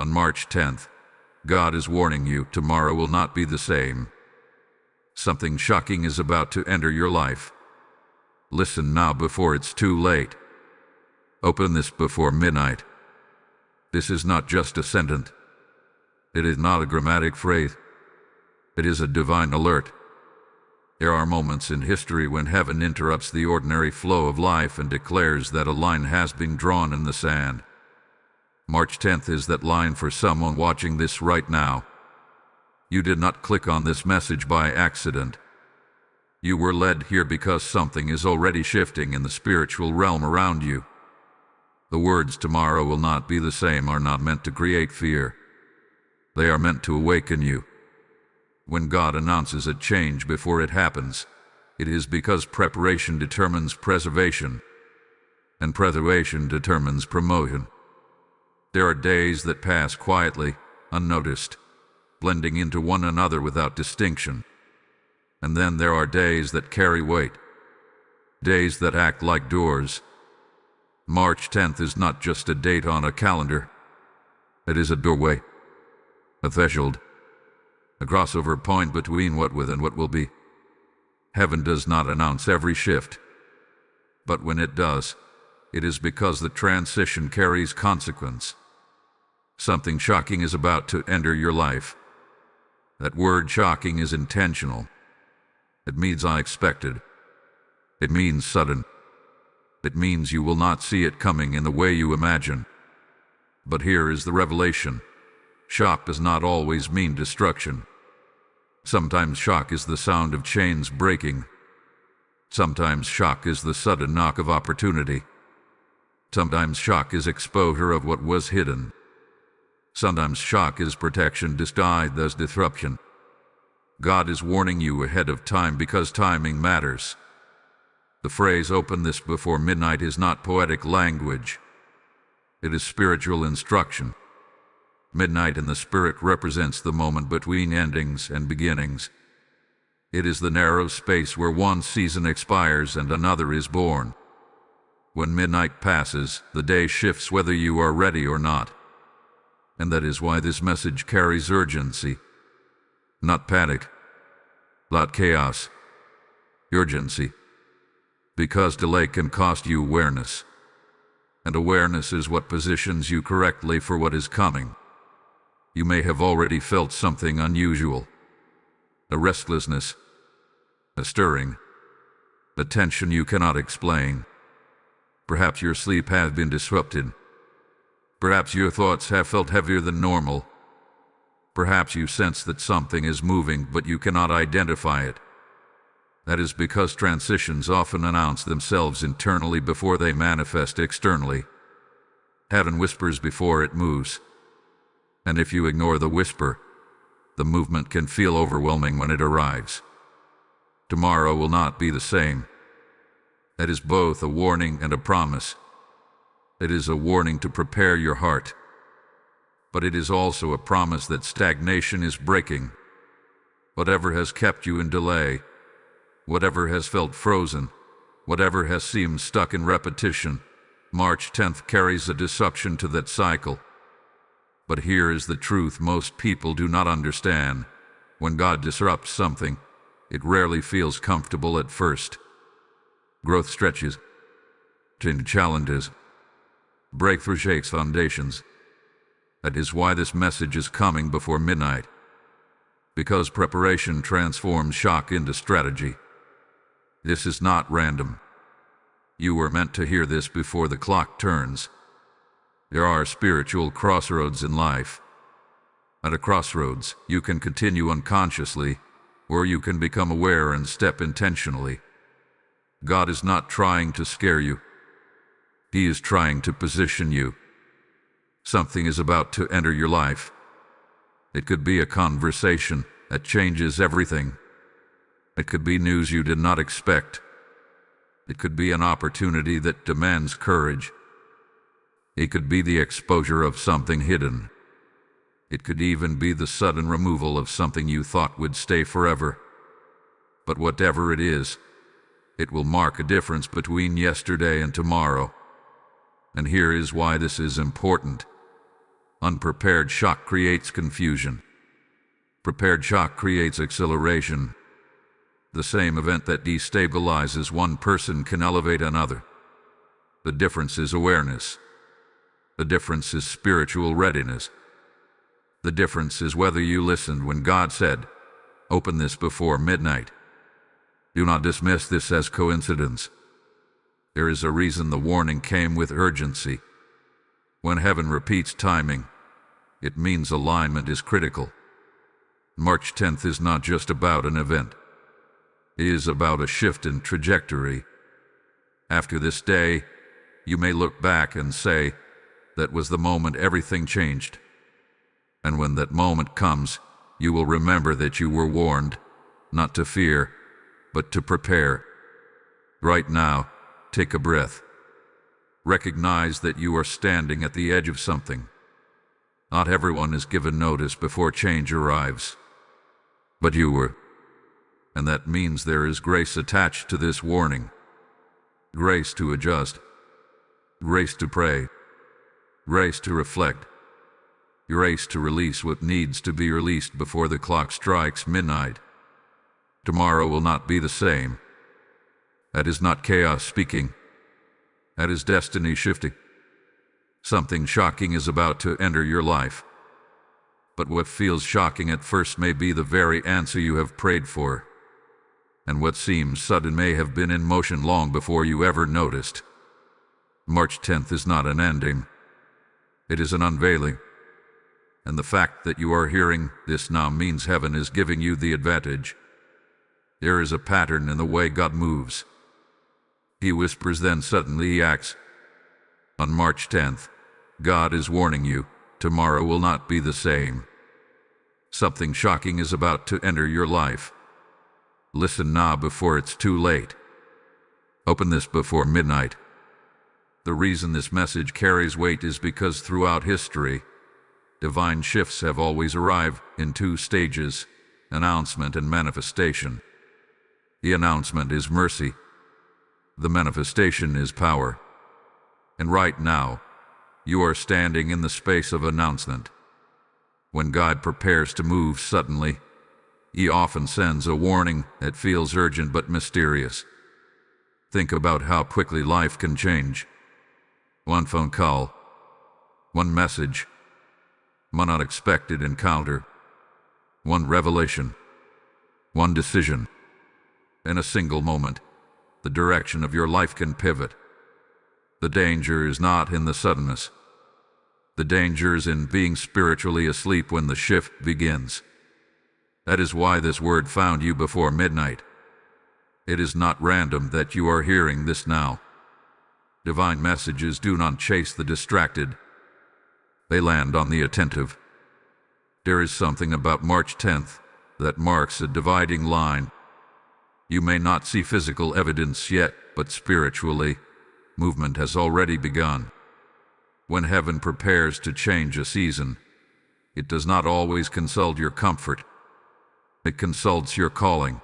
On March 10th, God is warning you tomorrow will not be the same. Something shocking is about to enter your life. Listen now before it's too late. Open this before midnight. This is not just a sentence. It is not a grammatic phrase. It is a divine alert. There are moments in history when heaven interrupts the ordinary flow of life and declares that a line has been drawn in the sand. March 10th is that line for someone watching this right now. You did not click on this message by accident. You were led here because something is already shifting in the spiritual realm around you. The words "tomorrow will not be the same" are not meant to create fear. They are meant to awaken you. When God announces a change before it happens, it is because preparation determines preservation, and preservation determines promotion. There are days that pass quietly, unnoticed, blending into one another without distinction. And then there are days that carry weight, days that act like doors. March 10th is not just a date on a calendar. It is a doorway, a threshold, a crossover point between what was and what will be. Heaven does not announce every shift, but when it does, it is because the transition carries consequence. Something shocking is about to enter your life. That word "shocking" is intentional. It means unexpected. It means sudden. It means you will not see it coming in the way you imagine. But here is the revelation. Shock does not always mean destruction. Sometimes shock is the sound of chains breaking. Sometimes shock is the sudden knock of opportunity. Sometimes shock is exposure of what was hidden. Sometimes shock is protection disguised as disruption. God is warning you ahead of time because timing matters. The phrase "open this before midnight" is not poetic language. It is spiritual instruction. Midnight in the spirit represents the moment between endings and beginnings. It is the narrow space where one season expires and another is born. When midnight passes, the day shifts whether you are ready or not. And that is why this message carries urgency. Not panic, not chaos. Urgency. Because delay can cost you awareness. And awareness is what positions you correctly for what is coming. You may have already felt something unusual. A restlessness, a stirring, a tension you cannot explain. Perhaps your sleep has been disrupted. Perhaps your thoughts have felt heavier than normal. Perhaps you sense that something is moving, but you cannot identify it. That is because transitions often announce themselves internally before they manifest externally. Heaven whispers before it moves. And if you ignore the whisper, the movement can feel overwhelming when it arrives. Tomorrow will not be the same. That is both a warning and a promise. It is a warning to prepare your heart. But it is also a promise that stagnation is breaking. Whatever has kept you in delay, whatever has felt frozen, whatever has seemed stuck in repetition, March 10th carries a disruption to that cycle. But here is the truth most people do not understand. When God disrupts something, it rarely feels comfortable at first. Growth stretches, change challenges, breakthrough shakes foundations. That is why this message is coming before midnight. Because preparation transforms shock into strategy. This is not random. You were meant to hear this before the clock turns. There are spiritual crossroads in life. At a crossroads, you can continue unconsciously, or you can become aware and step intentionally. God is not trying to scare you. He is trying to position you. Something is about to enter your life. It could be a conversation that changes everything. It could be news you did not expect. It could be an opportunity that demands courage. It could be the exposure of something hidden. It could even be the sudden removal of something you thought would stay forever. But whatever it is, it will mark a difference between yesterday and tomorrow. And here is why this is important. Unprepared shock creates confusion. Prepared shock creates acceleration. The same event that destabilizes one person can elevate another. The difference is awareness. The difference is spiritual readiness. The difference is whether you listened when God said, "Open this before midnight." Do not dismiss this as coincidence. There is a reason the warning came with urgency. When heaven repeats timing, it means alignment is critical. March 10th is not just about an event. It is about a shift in trajectory. After this day, you may look back and say, that was the moment everything changed. And when that moment comes, you will remember that you were warned, not to fear, but to prepare. Right now, take a breath. Recognize that you are standing at the edge of something. Not everyone is given notice before change arrives. But you were. And that means there is grace attached to this warning. Grace to adjust. Grace to pray. Grace to reflect. Grace to release what needs to be released before the clock strikes midnight. Tomorrow will not be the same. That is not chaos speaking. That is destiny shifting. Something shocking is about to enter your life. But what feels shocking at first may be the very answer you have prayed for. And what seems sudden may have been in motion long before you ever noticed. March 10th is not an ending. It is an unveiling. And the fact that you are hearing this now means heaven is giving you the advantage. There is a pattern in the way God moves. He whispers, then suddenly he acts. On March 10th, God is warning you, tomorrow will not be the same. Something shocking is about to enter your life. Listen now before it's too late. Open this before midnight. The reason this message carries weight is because throughout history, divine shifts have always arrived in two stages, announcement and manifestation. The announcement is mercy. The manifestation is power. And right now, you are standing in the space of announcement. When God prepares to move suddenly, He often sends a warning that feels urgent but mysterious. Think about how quickly life can change. One phone call, one message, one unexpected encounter, one revelation, one decision. In a single moment, the direction of your life can pivot. The danger is not in the suddenness. The danger is in being spiritually asleep when the shift begins. That is why this word found you before midnight. It is not random that you are hearing this now. Divine messages do not chase the distracted. They land on the attentive. There is something about March 10th that marks a dividing line. You may not see physical evidence yet, but spiritually, movement has already begun. When heaven prepares to change a season, it does not always consult your comfort. It consults your calling.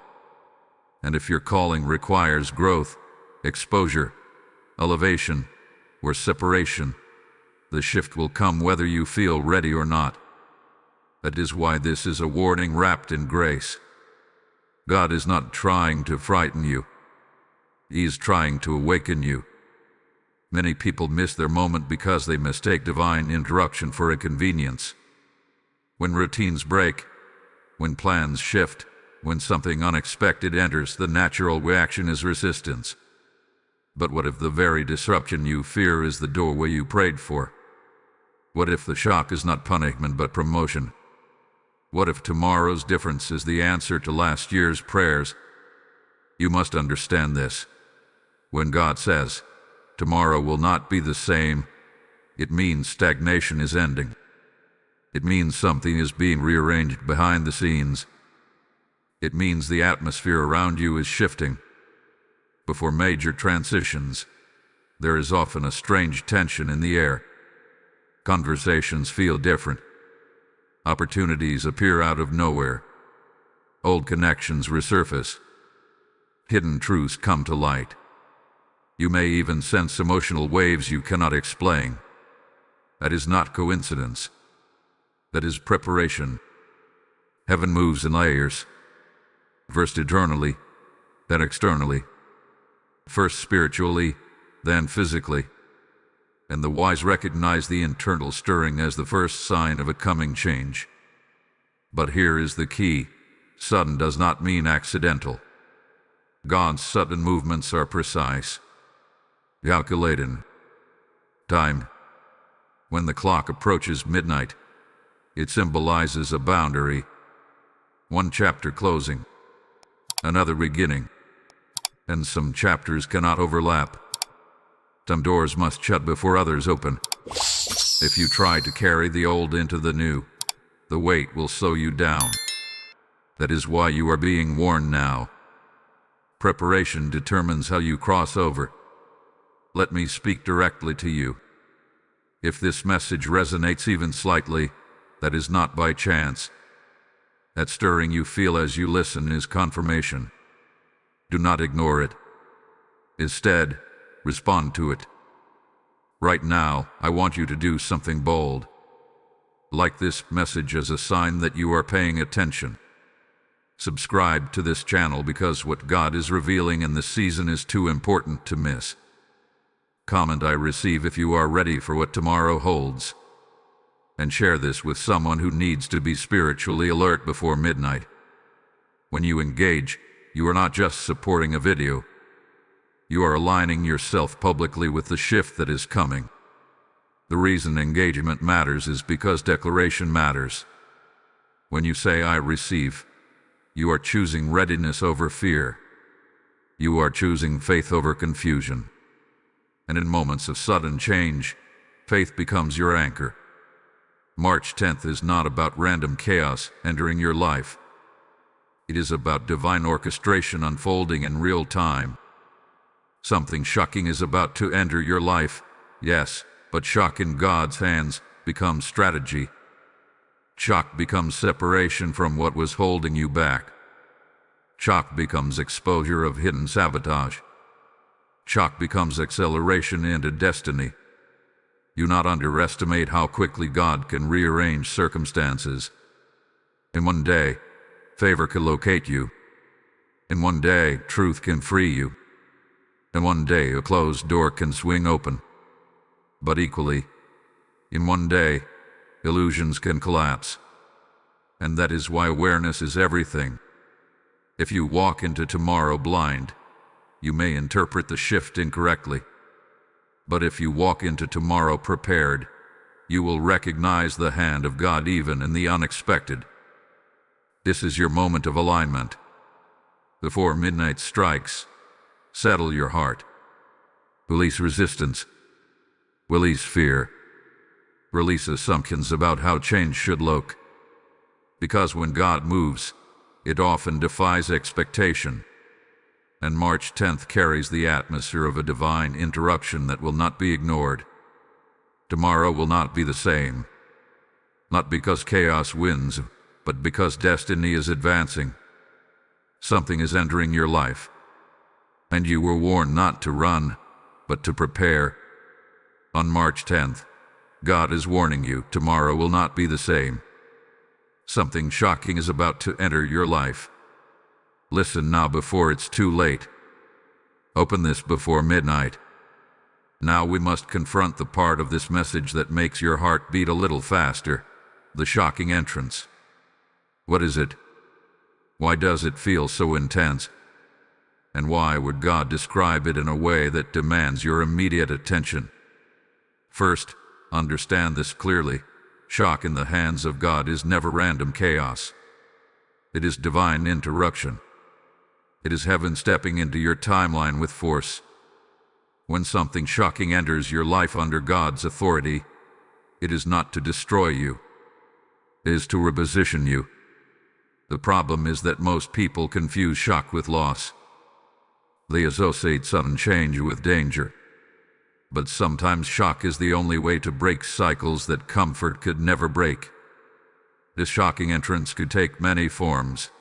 And if your calling requires growth, exposure, elevation, or separation, the shift will come whether you feel ready or not. That is why this is a warning wrapped in grace. God is not trying to frighten you. He is trying to awaken you. Many people miss their moment because they mistake divine interruption for a convenience. When routines break, when plans shift, when something unexpected enters, the natural reaction is resistance. But what if the very disruption you fear is the doorway you prayed for? What if the shock is not punishment but promotion? What if tomorrow's difference is the answer to last year's prayers? You must understand this. When God says, tomorrow will not be the same, it means stagnation is ending. It means something is being rearranged behind the scenes. It means the atmosphere around you is shifting. Before major transitions, there is often a strange tension in the air. Conversations feel different. Opportunities appear out of nowhere. Old connections resurface. Hidden truths come to light. You may even sense emotional waves you cannot explain. That is not coincidence. That is preparation. Heaven moves in layers. First eternally, then externally. First spiritually, then physically. And the wise recognize the internal stirring as the first sign of a coming change. But here is the key. Sudden does not mean accidental. God's sudden movements are precise, calculated. Time. When the clock approaches midnight, it symbolizes a boundary. One chapter closing, another beginning, and some chapters cannot overlap. Some doors must shut before others open. If you try to carry the old into the new, the weight will slow you down. That is why you are being warned now. Preparation determines how you cross over. Let me speak directly to you. If this message resonates even slightly, that is not by chance. That stirring you feel as you listen is confirmation. Do not ignore it. Instead, respond to it. Right now, I want you to do something bold. Like this message as a sign that you are paying attention. Subscribe to this channel because what God is revealing in this season is too important to miss. Comment I receive if you are ready for what tomorrow holds. And share this with someone who needs to be spiritually alert before midnight. When you engage, you are not just supporting a video. You are aligning yourself publicly with the shift that is coming. The reason engagement matters is because declaration matters. When you say, I receive, you are choosing readiness over fear. You are choosing faith over confusion. And in moments of sudden change, faith becomes your anchor. March 10th is not about random chaos entering your life. It is about divine orchestration unfolding in real time. Something shocking is about to enter your life, yes, but shock in God's hands becomes strategy. Shock becomes separation from what was holding you back. Shock becomes exposure of hidden sabotage. Shock becomes acceleration into destiny. Do not underestimate how quickly God can rearrange circumstances. In one day, favor can locate you. In one day, truth can free you. In one day, a closed door can swing open. But equally, in one day, illusions can collapse. And that is why awareness is everything. If you walk into tomorrow blind, you may interpret the shift incorrectly. But if you walk into tomorrow prepared, you will recognize the hand of God even in the unexpected. This is your moment of alignment. Before midnight strikes, settle your heart. Release resistance. Release fear. Release assumptions about how change should look. Because when God moves, it often defies expectation. And March 10th carries the atmosphere of a divine interruption that will not be ignored. Tomorrow will not be the same. Not because chaos wins, but because destiny is advancing. Something is entering your life. And you were warned not to run, but to prepare. On March 10th, God is warning you tomorrow will not be the same. Something shocking is about to enter your life. Listen now before it's too late. Open this before midnight. Now we must confront the part of this message that makes your heart beat a little faster, the shocking entrance. What is it? Why does it feel so intense? And why would God describe it in a way that demands your immediate attention? First, understand this clearly. Shock in the hands of God is never random chaos. It is divine interruption. It is heaven stepping into your timeline with force. When something shocking enters your life under God's authority, it is not to destroy you. It is to reposition you. The problem is that most people confuse shock with loss. They associate sudden change with danger. But sometimes shock is the only way to break cycles that comfort could never break. This shocking entrance could take many forms.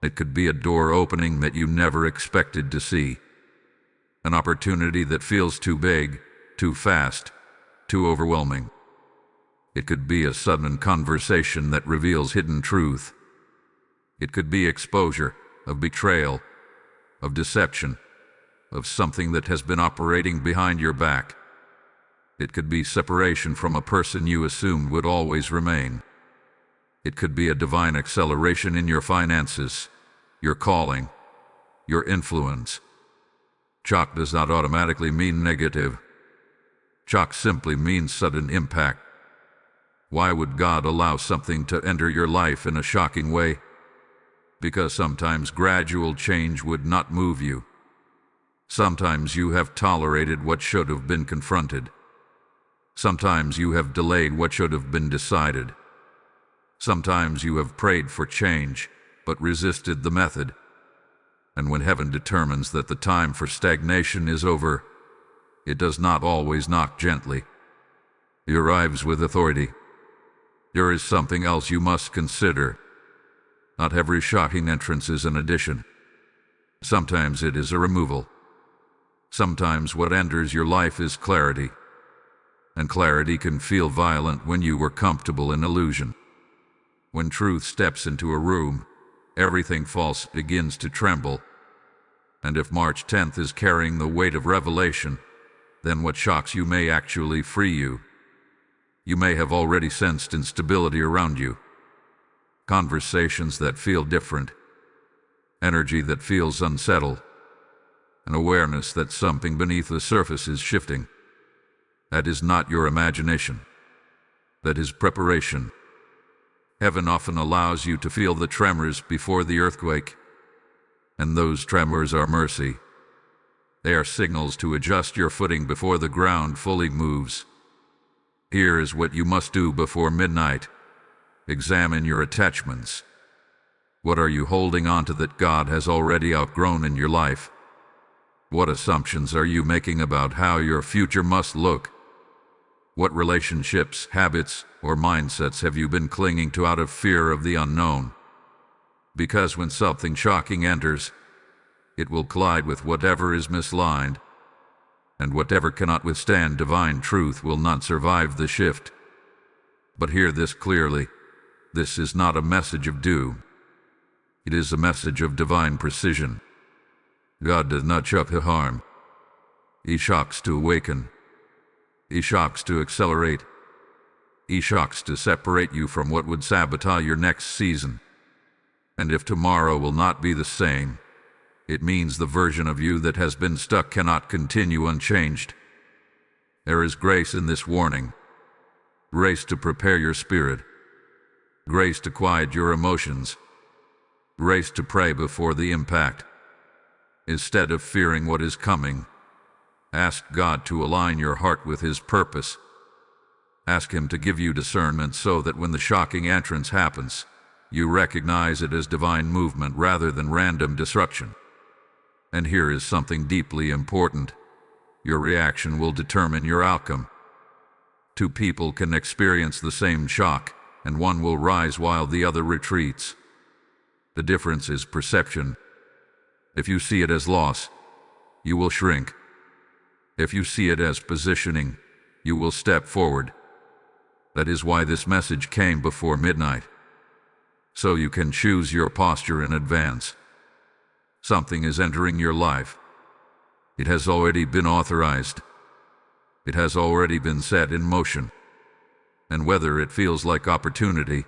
It could be a door opening that you never expected to see. An opportunity that feels too big, too fast, too overwhelming. It could be a sudden conversation that reveals hidden truth. It could be exposure of betrayal, of deception, of something that has been operating behind your back. It could be separation from a person you assumed would always remain. It could be a divine acceleration in your finances, your calling, your influence. Shock does not automatically mean negative. Shock simply means sudden impact. Why would God allow something to enter your life in a shocking way? Because sometimes gradual change would not move you. Sometimes you have tolerated what should have been confronted. Sometimes you have delayed what should have been decided. Sometimes you have prayed for change, but resisted the method. And when heaven determines that the time for stagnation is over, it does not always knock gently. It arrives with authority. There is something else you must consider. Not every shocking entrance is an addition. Sometimes it is a removal. Sometimes what enters your life is clarity. And clarity can feel violent when you were comfortable in illusion. When truth steps into a room, everything false begins to tremble. And if March 10th is carrying the weight of revelation, then what shocks you may actually free you. You may have already sensed instability around you. Conversations that feel different. Energy that feels unsettled. An awareness that something beneath the surface is shifting. That is not your imagination. That is preparation. Heaven often allows you to feel the tremors before the earthquake. And those tremors are mercy. They are signals to adjust your footing before the ground fully moves. Here is what you must do before midnight. Examine your attachments. What are you holding on to that God has already outgrown in your life? What assumptions are you making about how your future must look? What relationships, habits, or mindsets have you been clinging to out of fear of the unknown? Because when something shocking enters, it will collide with whatever is misaligned, and whatever cannot withstand divine truth will not survive the shift. But hear this clearly. This is not a message of doom. It is a message of divine precision. God does not shock to harm. He shocks to awaken. He shocks to accelerate. He shocks to separate you from what would sabotage your next season. And if tomorrow will not be the same, it means the version of you that has been stuck cannot continue unchanged. There is grace in this warning. Grace to prepare your spirit. Grace to quiet your emotions. Grace to pray before the impact. Instead of fearing what is coming, ask God to align your heart with His purpose. Ask Him to give you discernment so that when the shocking entrance happens, you recognize it as divine movement rather than random disruption. And here is something deeply important. Your reaction will determine your outcome. Two people can experience the same shock, and one will rise while the other retreats. The difference is perception. If you see it as loss, you will shrink. If you see it as positioning, you will step forward. That is why this message came before midnight. So you can choose your posture in advance. Something is entering your life. It has already been authorized. It has already been set in motion. And whether it feels like opportunity,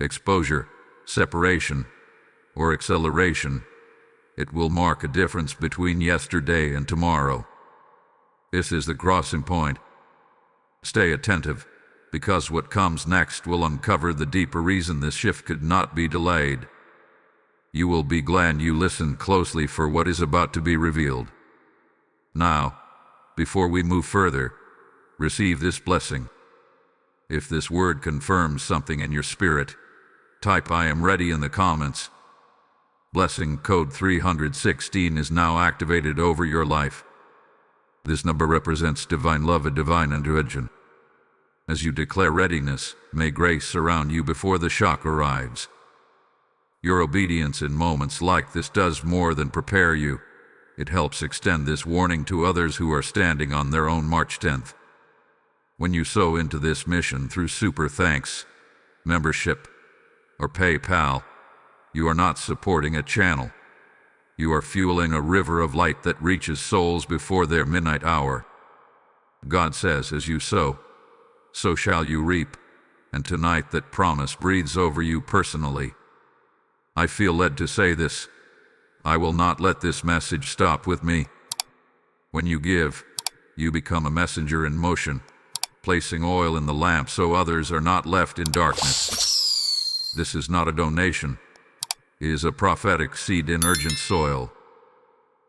exposure, separation, or acceleration, it will mark a difference between yesterday and tomorrow. This is the crossing point. Stay attentive, because what comes next will uncover the deeper reason this shift could not be delayed. You will be glad you listened closely for what is about to be revealed. Now, before we move further, receive this blessing. If this word confirms something in your spirit, type "I am ready" in the comments. Blessing code 316 is now activated over your life. This number represents divine love and divine intervention. As you declare readiness, may grace surround you before the shock arrives. Your obedience in moments like this does more than prepare you. It helps extend this warning to others who are standing on their own March 10th. When you sow into this mission through Super Thanks, membership, or PayPal, you are not supporting a channel. You are fueling a river of light that reaches souls before their midnight hour. God says, as you sow, so shall you reap, and tonight that promise breathes over you personally. I feel led to say this. I will not let this message stop with me. When you give, you become a messenger in motion, placing oil in the lamp so others are not left in darkness. This is not a donation. It is a prophetic seed in urgent soil.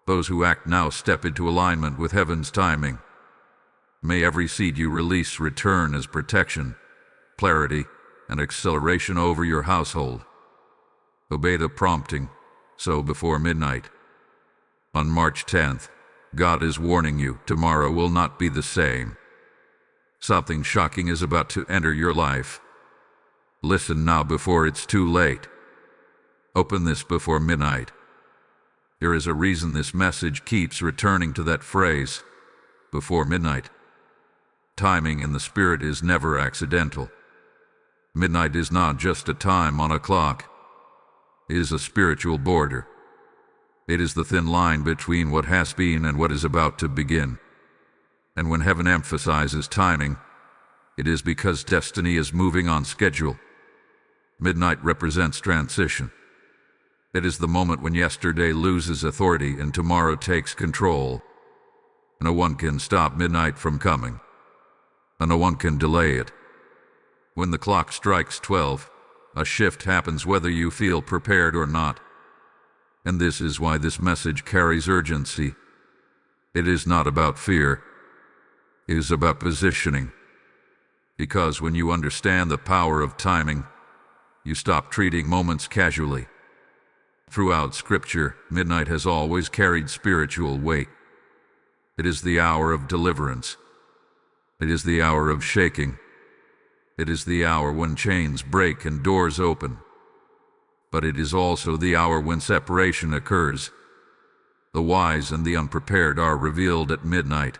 Those who act now step into alignment with heaven's timing. May every seed you release return as protection, clarity, and acceleration over your household. Obey the prompting, sow before midnight. On March 10th, God is warning you, tomorrow will not be the same. Something shocking is about to enter your life. Listen now before it's too late. Open this before midnight. There is a reason this message keeps returning to that phrase, before midnight. Timing in the spirit is never accidental. Midnight is not just a time on a clock. It is a spiritual border. It is the thin line between what has been and what is about to begin. And when heaven emphasizes timing, it is because destiny is moving on schedule. Midnight represents transition. It is the moment when yesterday loses authority and tomorrow takes control. No one can stop midnight from coming, and no one can delay it. When the clock strikes 12, a shift happens whether you feel prepared or not. And this is why this message carries urgency. It is not about fear. It is about positioning. Because when you understand the power of timing, you stop treating moments casually. Throughout Scripture, midnight has always carried spiritual weight. It is the hour of deliverance. It is the hour of shaking. It is the hour when chains break and doors open. But it is also the hour when separation occurs. The wise and the unprepared are revealed at midnight.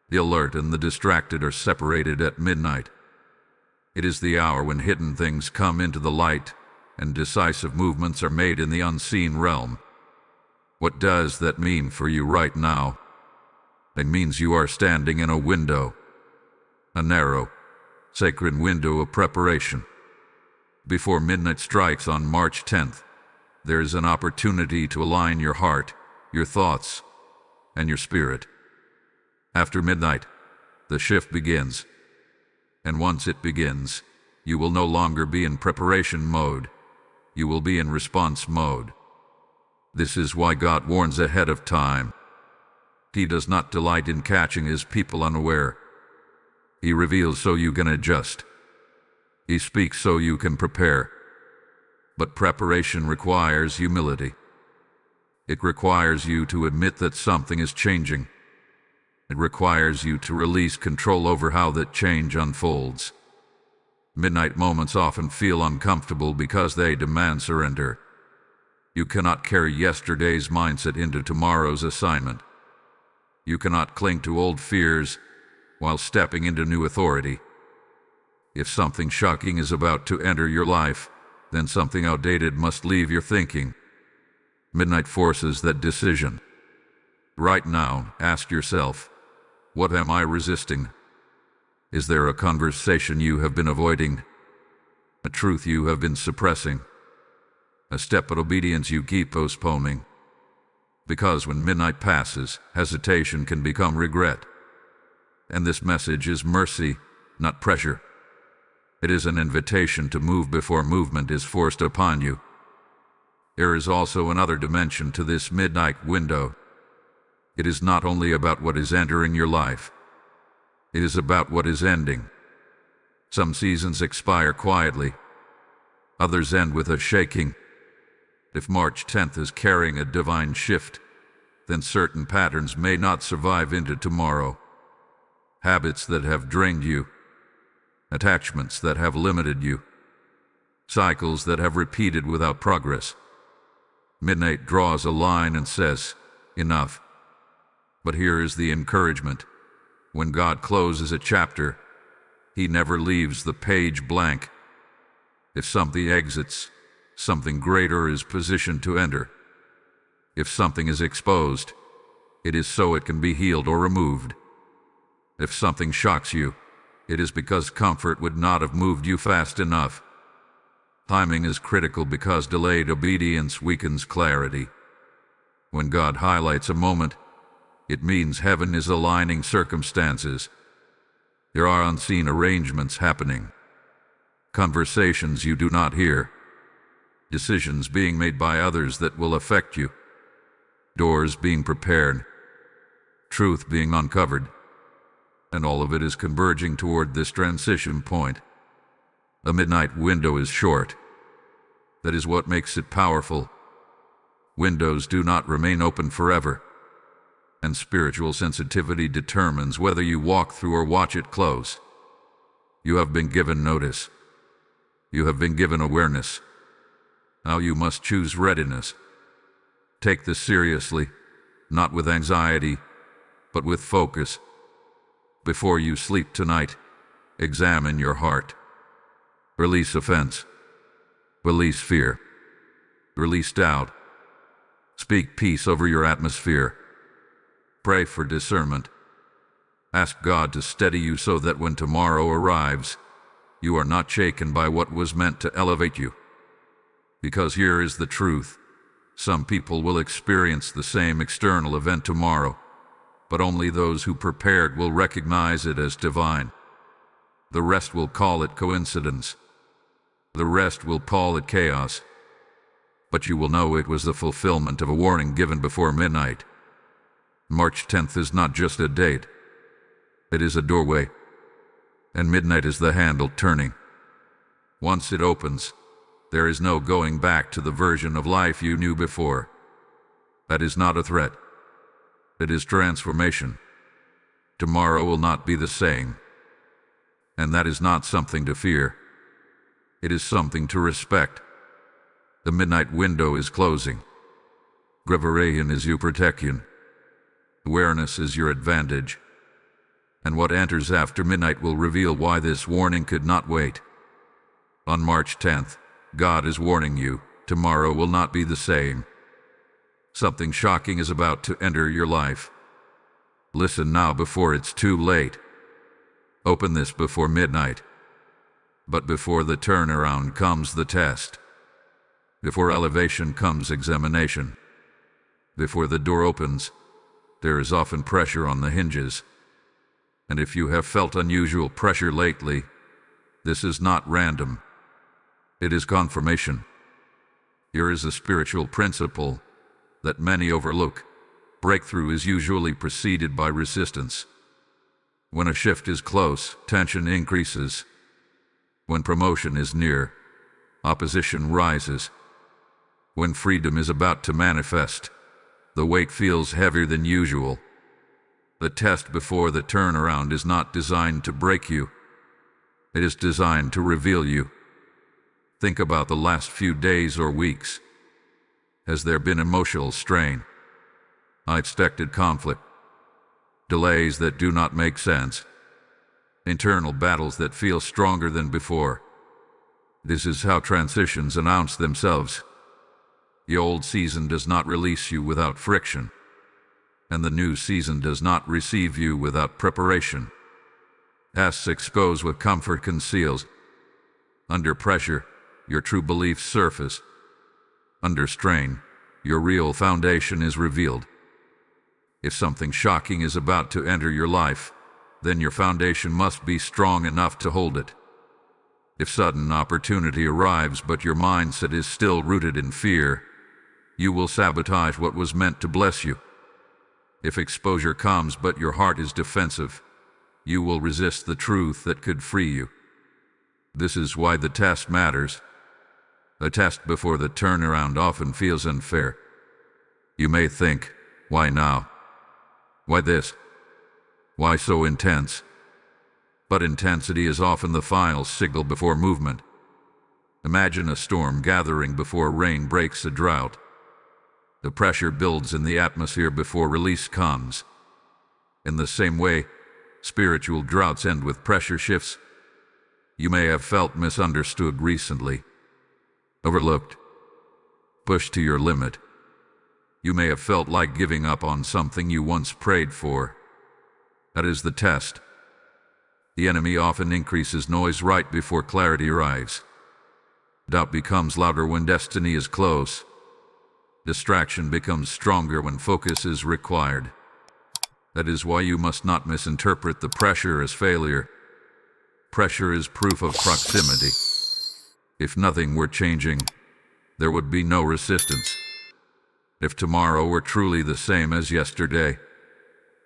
The alert and the distracted are separated at midnight. It is the hour when hidden things come into the light and decisive movements are made in the unseen realm. What does that mean for you right now? It means you are standing in a window, a narrow, sacred window of preparation. Before midnight strikes on March 10th, there is an opportunity to align your heart, your thoughts, and your spirit. After midnight, the shift begins. And once it begins, you will no longer be in preparation mode. You will be in response mode. This is why God warns ahead of time. He does not delight in catching his people unaware. He reveals so you can adjust. He speaks so you can prepare. But preparation requires humility. It requires you to admit that something is changing. It requires you to release control over how that change unfolds. Midnight moments often feel uncomfortable because they demand surrender. You cannot carry yesterday's mindset into tomorrow's assignment. You cannot cling to old fears while stepping into new authority. If something shocking is about to enter your life, then something outdated must leave your thinking. Midnight forces that decision. Right now, ask yourself, what am I resisting? Is there a conversation you have been avoiding? A truth you have been suppressing? A step of obedience you keep postponing? Because when midnight passes, hesitation can become regret. And this message is mercy, not pressure. It is an invitation to move before movement is forced upon you. There is also another dimension to this midnight window. It is not only about what is entering your life. It is about what is ending. Some seasons expire quietly. Others end with a shaking. If March 10th is carrying a divine shift, then certain patterns may not survive into tomorrow. Habits that have drained you. Attachments that have limited you. Cycles that have repeated without progress. Midnight draws a line and says, enough. But here is the encouragement. When God closes a chapter, He never leaves the page blank. If something exits, something greater is positioned to enter. If something is exposed, it is so it can be healed or removed. If something shocks you, it is because comfort would not have moved you fast enough. Timing is critical because delayed obedience weakens clarity. When God highlights a moment, it means heaven is aligning circumstances. There are unseen arrangements happening. Conversations you do not hear. Decisions being made by others that will affect you. Doors being prepared. Truth being uncovered. And all of it is converging toward this transition point. The midnight window is short. That is what makes it powerful. Windows do not remain open forever. And spiritual sensitivity determines whether you walk through or watch it close. You have been given notice. You have been given awareness. Now you must choose readiness. Take this seriously, not with anxiety, but with focus. Before you sleep tonight, examine your heart. Release offense. Release fear. Release doubt. Speak peace over your atmosphere. Pray for discernment. Ask God to steady you so that when tomorrow arrives, you are not shaken by what was meant to elevate you. Because here is the truth. Some people will experience the same external event tomorrow, but only those who prepared will recognize it as divine. The rest will call it coincidence. The rest will call it chaos. But you will know it was the fulfillment of a warning given before midnight. March 10th is not just a date. It is a doorway. And midnight is the handle turning. Once it opens, there is no going back to the version of life you knew before. That is not a threat. It is transformation. Tomorrow will not be the same. And that is not something to fear. It is something to respect. The midnight window is closing. Grevarayan is your protection. Awareness is your advantage. And what enters after midnight will reveal why this warning could not wait. On March 10th, God is warning you, tomorrow will not be the same. Something shocking is about to enter your life. Listen now before it's too late. Open this before midnight. But before the turnaround comes the test. Before elevation comes examination. Before the door opens, there is often pressure on the hinges. And if you have felt unusual pressure lately, this is not random. It is confirmation. Here is a spiritual principle that many overlook. Breakthrough is usually preceded by resistance. When a shift is close, tension increases. When promotion is near, opposition rises. When freedom is about to manifest, the weight feels heavier than usual. The test before the turnaround is not designed to break you. It is designed to reveal you. Think about the last few days or weeks. Has there been emotional strain? Unexpected conflict? Delays that do not make sense? Internal battles that feel stronger than before? This is how transitions announce themselves. The old season does not release you without friction, and the new season does not receive you without preparation. Tasks expose what comfort conceals. Under pressure, your true beliefs surface. Under strain, your real foundation is revealed. If something shocking is about to enter your life, then your foundation must be strong enough to hold it. If sudden opportunity arrives but your mindset is still rooted in fear, you will sabotage what was meant to bless you. If exposure comes but your heart is defensive, you will resist the truth that could free you. This is why the test matters. The test before the turnaround often feels unfair. You may think, why now? Why this? Why so intense? But intensity is often the final signal before movement. Imagine a storm gathering before rain breaks a drought. The pressure builds in the atmosphere before release comes. In the same way, Spiritual droughts end with pressure shifts. You may have felt misunderstood recently, overlooked, pushed to your limit. You may have felt like giving up on something you once prayed for. That is the test. The enemy often increases noise right before clarity arrives. Doubt becomes louder when destiny is close. Distraction becomes stronger when focus is required. That is why you must not misinterpret the pressure as failure. Pressure is proof of proximity. If nothing were changing, there would be no resistance. If tomorrow were truly the same as yesterday,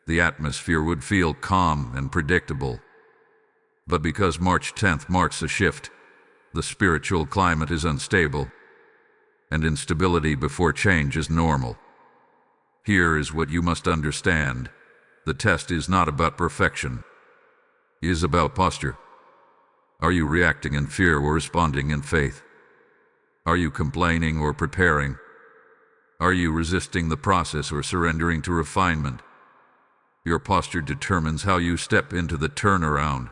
the atmosphere would feel calm and predictable. But because March 10th marks a shift, the spiritual climate is unstable, and instability before change is normal. Here is what you must understand. The test is not about perfection. It is about posture. Are you reacting in fear or responding in faith? Are you complaining or preparing? Are you resisting the process or surrendering to refinement? Your posture determines how you step into the turnaround.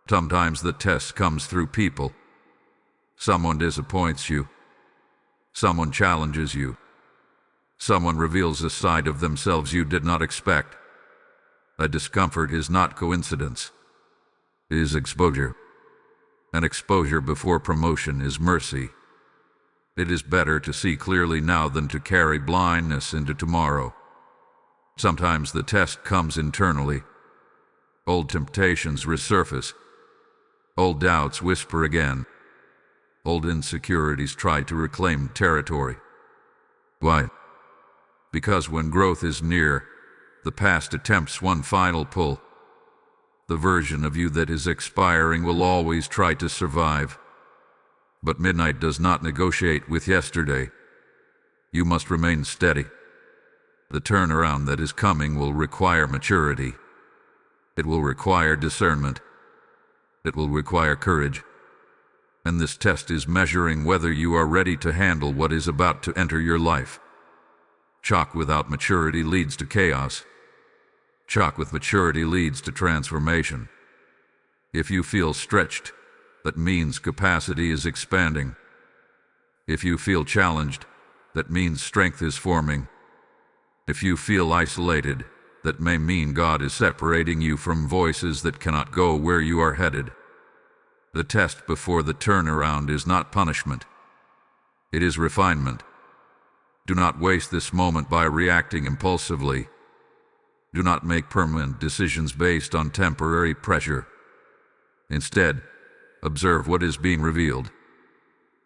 Sometimes the test comes through people. Someone disappoints you. Someone challenges you. Someone reveals a side of themselves you did not expect. That discomfort is not coincidence. It is exposure. And exposure before promotion is mercy. It is better to see clearly now than to carry blindness into tomorrow. Sometimes the test comes internally. Old temptations resurface. Old doubts whisper again. Old insecurities try to reclaim territory. Why? Because when growth is near, the past attempts one final pull. The version of you that is expiring will always try to survive. But midnight does not negotiate with yesterday. You must remain steady. The turnaround that is coming will require maturity. It will require discernment. It will require courage. And this test is measuring whether you are ready to handle what is about to enter your life. Shock without maturity leads to chaos. Shock with maturity leads to transformation. If you feel stretched, that means capacity is expanding. If you feel challenged, that means strength is forming. If you feel isolated, that may mean God is separating you from voices that cannot go where you are headed. The test before the turnaround is not punishment. It is refinement. Do not waste this moment by reacting impulsively. Do not make permanent decisions based on temporary pressure. Instead, observe what is being revealed.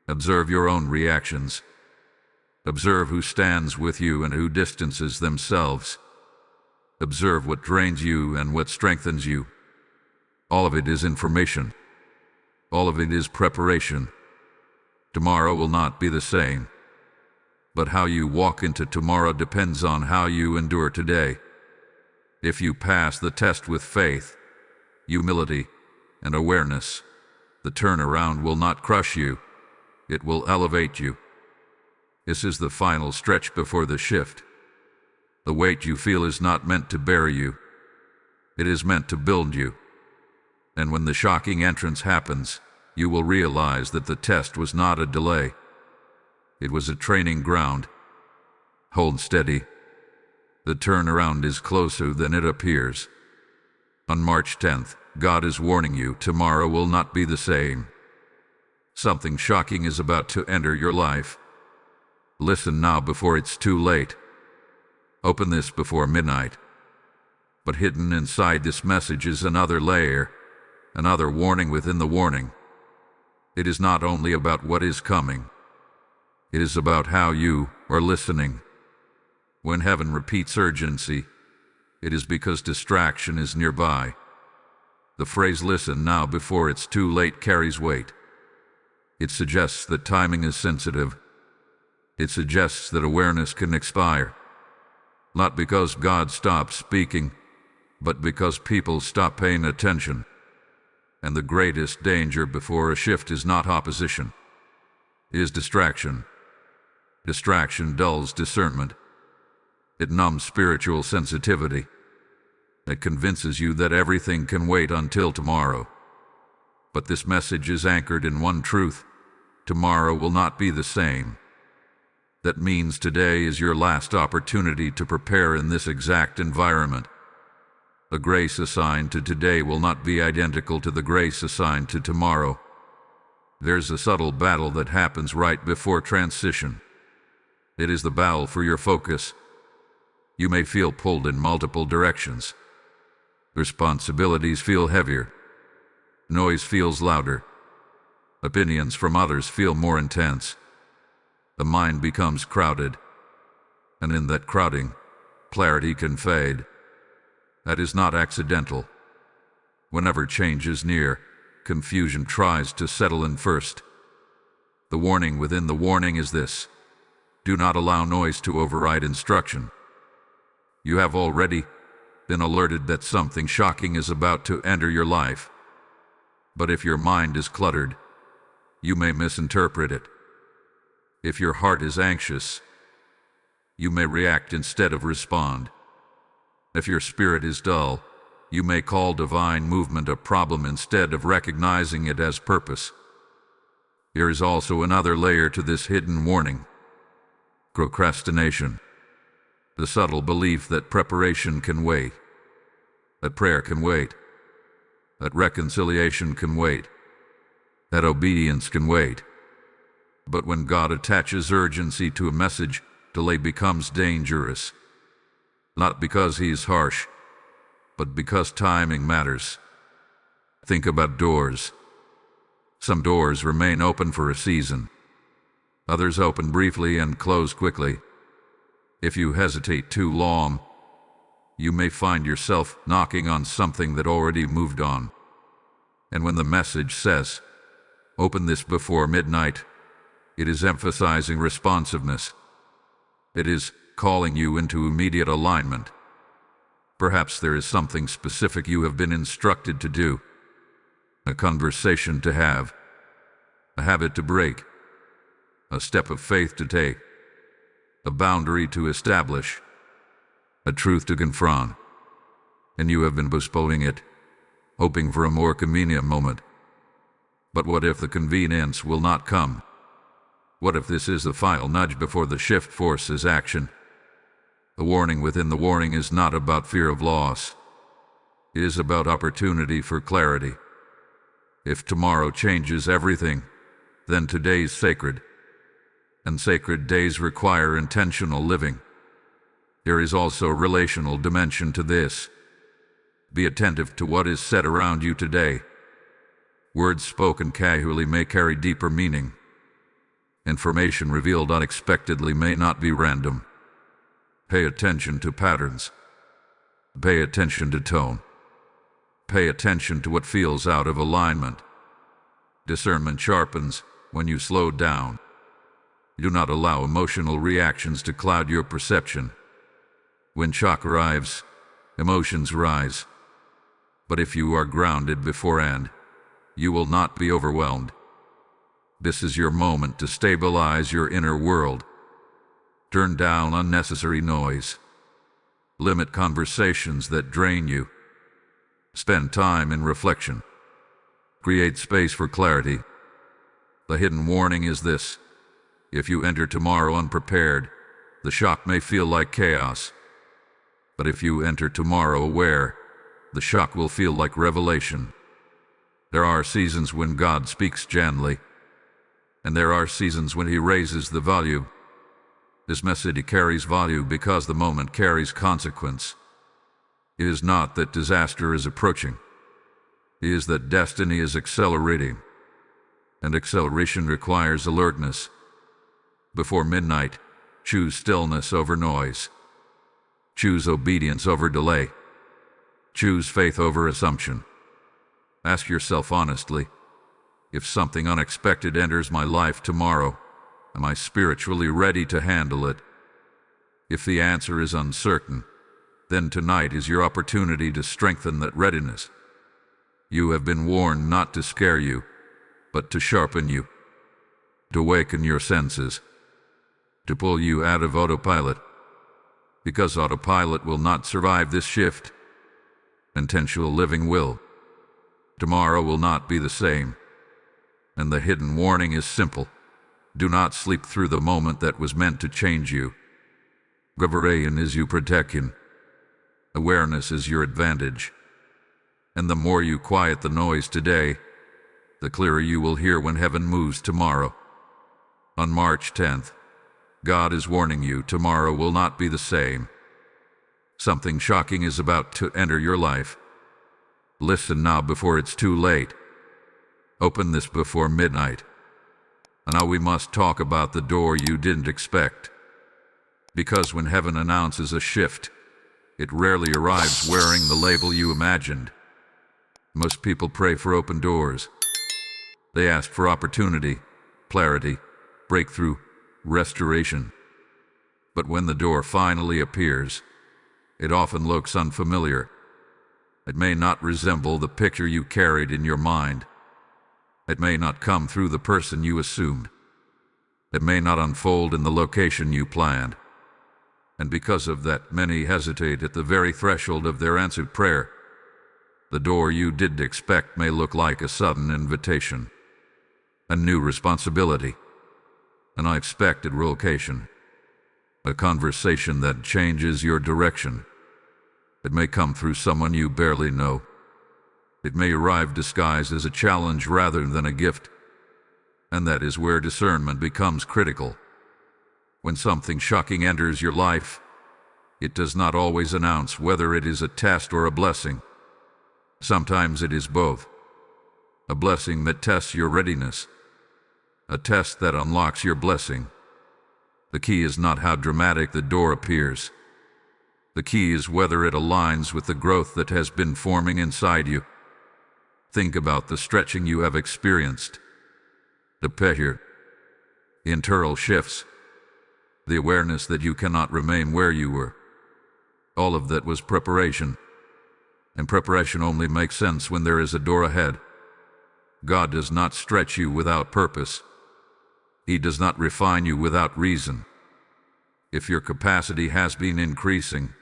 Observe your own reactions. Observe who stands with you and who distances themselves. Observe what drains you and what strengthens you. All of it is information. All of it is preparation. Tomorrow will not be the same. But how you walk into tomorrow depends on how you endure today. If you pass the test with faith, humility, and awareness, the turnaround will not crush you. It will elevate you. This is the final stretch before the shift. The weight you feel is not meant to bury you. It is meant to build you. And when the shocking entrance happens, you will realize that the test was not a delay. It was a training ground. Hold steady. The turnaround is closer than it appears. On March 10th, God is warning you tomorrow will not be the same. Something shocking is about to enter your life. Listen now before it's too late. Open this before midnight. But hidden inside this message is another layer, another warning within the warning. It is not only about what is coming. It is about how you are listening. When heaven repeats urgency, it is because distraction is nearby. The phrase "listen now before it's too late" carries weight. It suggests that timing is sensitive. It suggests that awareness can expire. Not because God stops speaking, but because people stop paying attention. And the greatest danger before a shift is not opposition. It is distraction. Distraction dulls discernment. It numbs spiritual sensitivity. It convinces you that everything can wait until tomorrow. But this message is anchored in one truth: tomorrow will not be the same. That means today is your last opportunity to prepare in this exact environment. The grace assigned to today will not be identical to the grace assigned to tomorrow. There's a subtle battle that happens right before transition. It is the battle for your focus. You may feel pulled in multiple directions. Responsibilities feel heavier. Noise feels louder. Opinions from others feel more intense. The mind becomes crowded. And in that crowding, clarity can fade. That is not accidental. Whenever change is near, confusion tries to settle in first. The warning within the warning is this: do not allow noise to override instruction. You have already been alerted that something shocking is about to enter your life. But if your mind is cluttered, you may misinterpret it. If your heart is anxious, you may react instead of respond. If your spirit is dull, you may call divine movement a problem instead of recognizing it as purpose. There is also another layer to this hidden warning: procrastination. The subtle belief that preparation can wait, that prayer can wait, that reconciliation can wait, that obedience can wait. But when God attaches urgency to a message, delay becomes dangerous. Not because He is harsh, but because timing matters. Think about doors. Some doors remain open for a season. Others open briefly and close quickly. If you hesitate too long, you may find yourself knocking on something that already moved on. And when the message says, "Open this before midnight," it is emphasizing responsiveness. It is calling you into immediate alignment. Perhaps there is something specific you have been instructed to do, a conversation to have, a habit to break, a step of faith to take, a boundary to establish, a truth to confront, and you have been postponing it, hoping for a more convenient moment. But what if the convenience will not come? What if this is the final nudge before the shift forces action? The warning within the warning is not about fear of loss. It is about opportunity for clarity. If tomorrow changes everything, then today's sacred. And sacred days require intentional living. There is also a relational dimension to this. Be attentive to what is said around you today. Words spoken casually may carry deeper meaning. Information revealed unexpectedly may not be random. Pay attention to patterns. Pay attention to tone. Pay attention to what feels out of alignment. Discernment sharpens when you slow down. Do not allow emotional reactions to cloud your perception. When shock arrives, emotions rise. But if you are grounded beforehand, you will not be overwhelmed. This is your moment to stabilize your inner world. Turn down unnecessary noise. Limit conversations that drain you. Spend time in reflection. Create space for clarity. The hidden warning is this: if you enter tomorrow unprepared, the shock may feel like chaos. But if you enter tomorrow aware, the shock will feel like revelation. There are seasons when God speaks gently, and there are seasons when He raises the volume. This message carries value because the moment carries consequence. It is not that disaster is approaching. It is that destiny is accelerating. And acceleration requires alertness. Before midnight, choose stillness over noise. Choose obedience over delay. Choose faith over assumption. Ask yourself honestly, if something unexpected enters my life tomorrow, am I spiritually ready to handle it? If the answer is uncertain, then tonight is your opportunity to strengthen that readiness. You have been warned not to scare you, but to sharpen you, to awaken your senses, to pull you out of autopilot. Because autopilot will not survive this shift. Intentional living will. Tomorrow will not be the same. And the hidden warning is simple. Do not sleep through the moment that was meant to change you. Gavarayan is you protection. Awareness is your advantage. And the more you quiet the noise today, the clearer you will hear when heaven moves tomorrow. On March 10th, God is warning you tomorrow will not be the same. Something shocking is about to enter your life. Listen now before it's too late. Open this before midnight. And now we must talk about the door you didn't expect. Because when heaven announces a shift, it rarely arrives wearing the label you imagined. Most people pray for open doors. They ask for opportunity, clarity, breakthrough, restoration. But when the door finally appears, it often looks unfamiliar. It may not resemble the picture you carried in your mind. It may not come through the person you assumed. It may not unfold in the location you planned. And because of that, many hesitate at the very threshold of their answered prayer. The door you didn't expect may look like a sudden invitation, a new responsibility, an unexpected relocation, a conversation that changes your direction. It may come through someone you barely know. It may arrive disguised as a challenge rather than a gift. And that is where discernment becomes critical. When something shocking enters your life, it does not always announce whether it is a test or a blessing. Sometimes it is both. A blessing that tests your readiness. A test that unlocks your blessing. The key is not how dramatic the door appears. The key is whether it aligns with the growth that has been forming inside you. Think about the stretching you have experienced. The pressure, the internal shifts, the awareness that you cannot remain where you were. All of that was preparation. And preparation only makes sense when there is a door ahead. God does not stretch you without purpose. He does not refine you without reason. If your capacity has been increasing,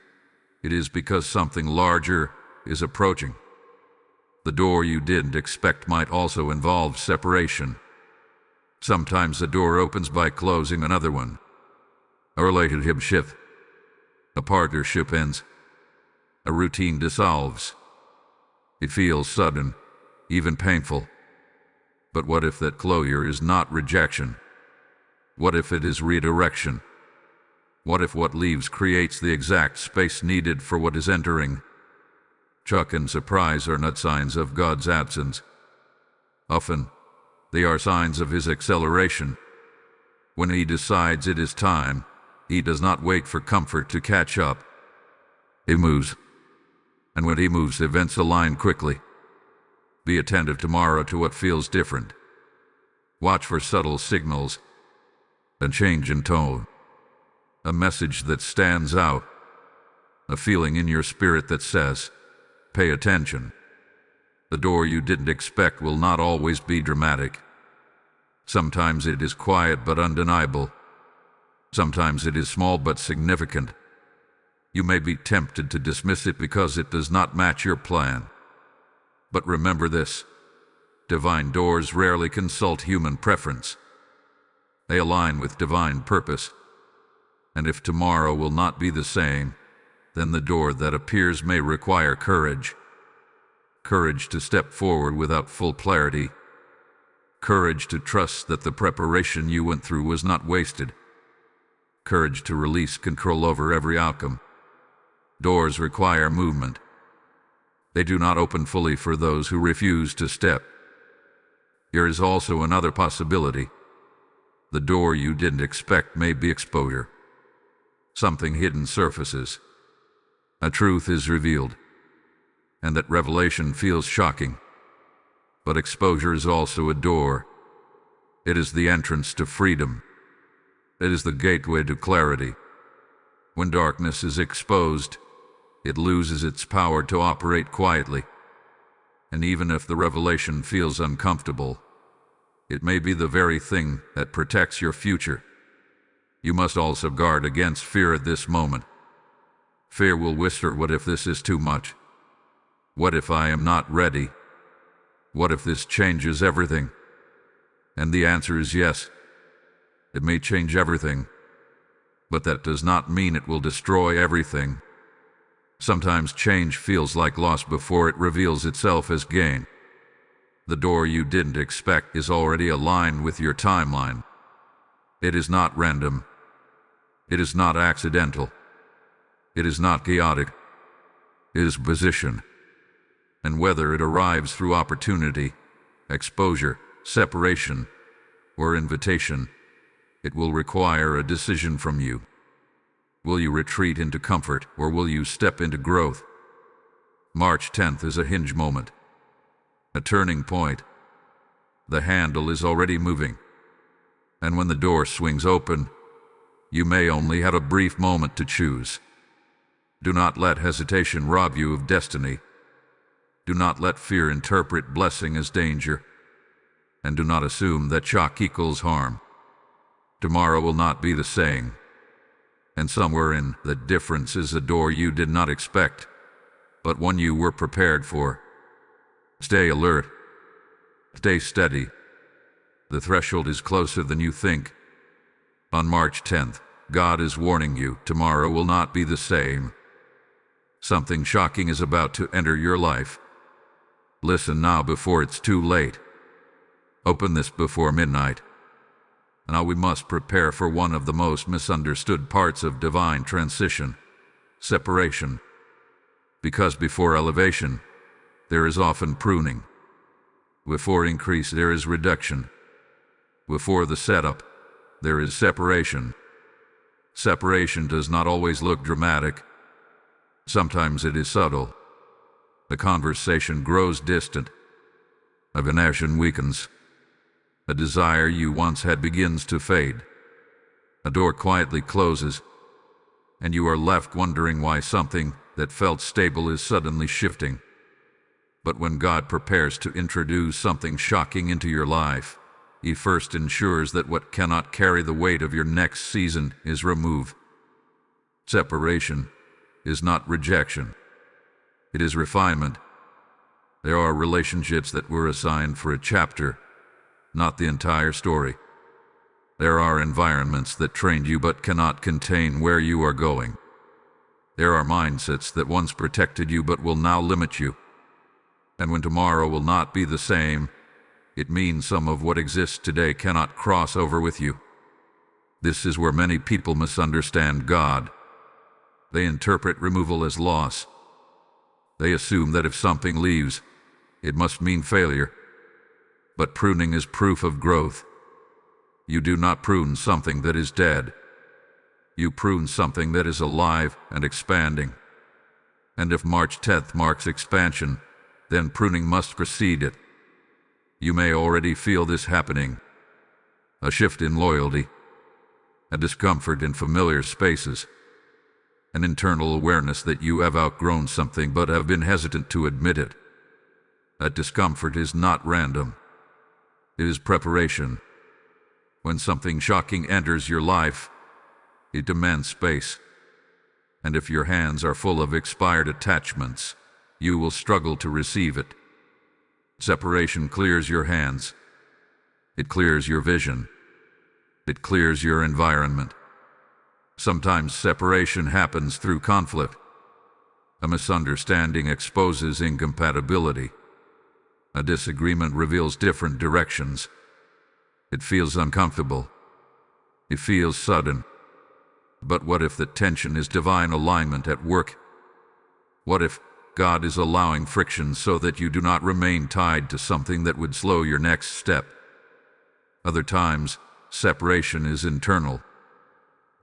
it is because something larger is approaching. The door you didn't expect might also involve separation. Sometimes the door opens by closing another one. A relationship shifts. A partnership ends. A routine dissolves. It feels sudden, even painful. But what if that closure is not rejection? What if it is redirection? What if what leaves creates the exact space needed for what is entering? Shock and surprise are not signs of God's absence. Often, they are signs of His acceleration. When He decides it is time, He does not wait for comfort to catch up. He moves. And when He moves, events align quickly. Be attentive tomorrow to what feels different. Watch for subtle signals, a change in tone, a message that stands out, a feeling in your spirit that says, pay attention. The door you didn't expect will not always be dramatic. Sometimes it is quiet but undeniable. Sometimes it is small but significant. You may be tempted to dismiss it because it does not match your plan. But remember this: divine doors rarely consult human preference. They align with divine purpose. And if tomorrow will not be the same, then the door that appears may require courage. Courage to step forward without full clarity. Courage to trust that the preparation you went through was not wasted. Courage to release control over every outcome. Doors require movement. They do not open fully for those who refuse to step. There is also another possibility. The door you didn't expect may be exposure. Something hidden surfaces. A truth is revealed. And that revelation feels shocking. But exposure is also a door. It is the entrance to freedom. It is the gateway to clarity. When darkness is exposed, it loses its power to operate quietly. And even if the revelation feels uncomfortable, it may be the very thing that protects your future. You must also guard against fear at this moment. Fear will whisper, what if this is too much? What if I am not ready? What if this changes everything? And the answer is yes. It may change everything, but that does not mean it will destroy everything. Sometimes change feels like loss before it reveals itself as gain. The door you didn't expect is already aligned with your timeline. It is not random. It is not accidental. It is not chaotic. It is position. And whether it arrives through opportunity, exposure, separation, or invitation, it will require a decision from you. Will you retreat into comfort, or will you step into growth? March 10th is a hinge moment, a turning point. The handle is already moving, and when the door swings open, you may only have a brief moment to choose. Do not let hesitation rob you of destiny. Do not let fear interpret blessing as danger, and do not assume that shock equals harm. Tomorrow will not be the same, and somewhere in the difference is a door you did not expect, but one you were prepared for. Stay alert. Stay steady. The threshold is closer than you think. On March 10th, God is warning you, tomorrow will not be the same. Something shocking is about to enter your life. Listen now before it's too late. Open this before midnight. Now we must prepare for one of the most misunderstood parts of divine transition: separation. Because before elevation, there is often pruning. Before increase, there is reduction. Before the setup, there is separation. Separation does not always look dramatic. Sometimes it is subtle. The conversation grows distant. A connection weakens. A desire you once had begins to fade. A door quietly closes, and you are left wondering why something that felt stable is suddenly shifting. But when God prepares to introduce something shocking into your life, He first ensures that what cannot carry the weight of your next season is removed. Separation is not rejection. It is refinement. There are relationships that were assigned for a chapter, not the entire story. There are environments that trained you but cannot contain where you are going. There are mindsets that once protected you but will now limit you. And when tomorrow will not be the same, it means some of what exists today cannot cross over with you. This is where many people misunderstand God. They interpret removal as loss. They assume that if something leaves, it must mean failure. But pruning is proof of growth. You do not prune something that is dead. You prune something that is alive and expanding. And if March 10th marks expansion, then pruning must precede it. You may already feel this happening. A shift in loyalty, a discomfort in familiar spaces, an internal awareness that you have outgrown something but have been hesitant to admit it. That discomfort is not random. It is preparation. When something shocking enters your life, it demands space. And if your hands are full of expired attachments, you will struggle to receive it. Separation clears your hands. It clears your vision. It clears your environment. Sometimes separation happens through conflict. A misunderstanding exposes incompatibility. A disagreement reveals different directions. It feels uncomfortable. It feels sudden. But what if the tension is divine alignment at work? What if God is allowing friction so that you do not remain tied to something that would slow your next step? Other times, separation is internal.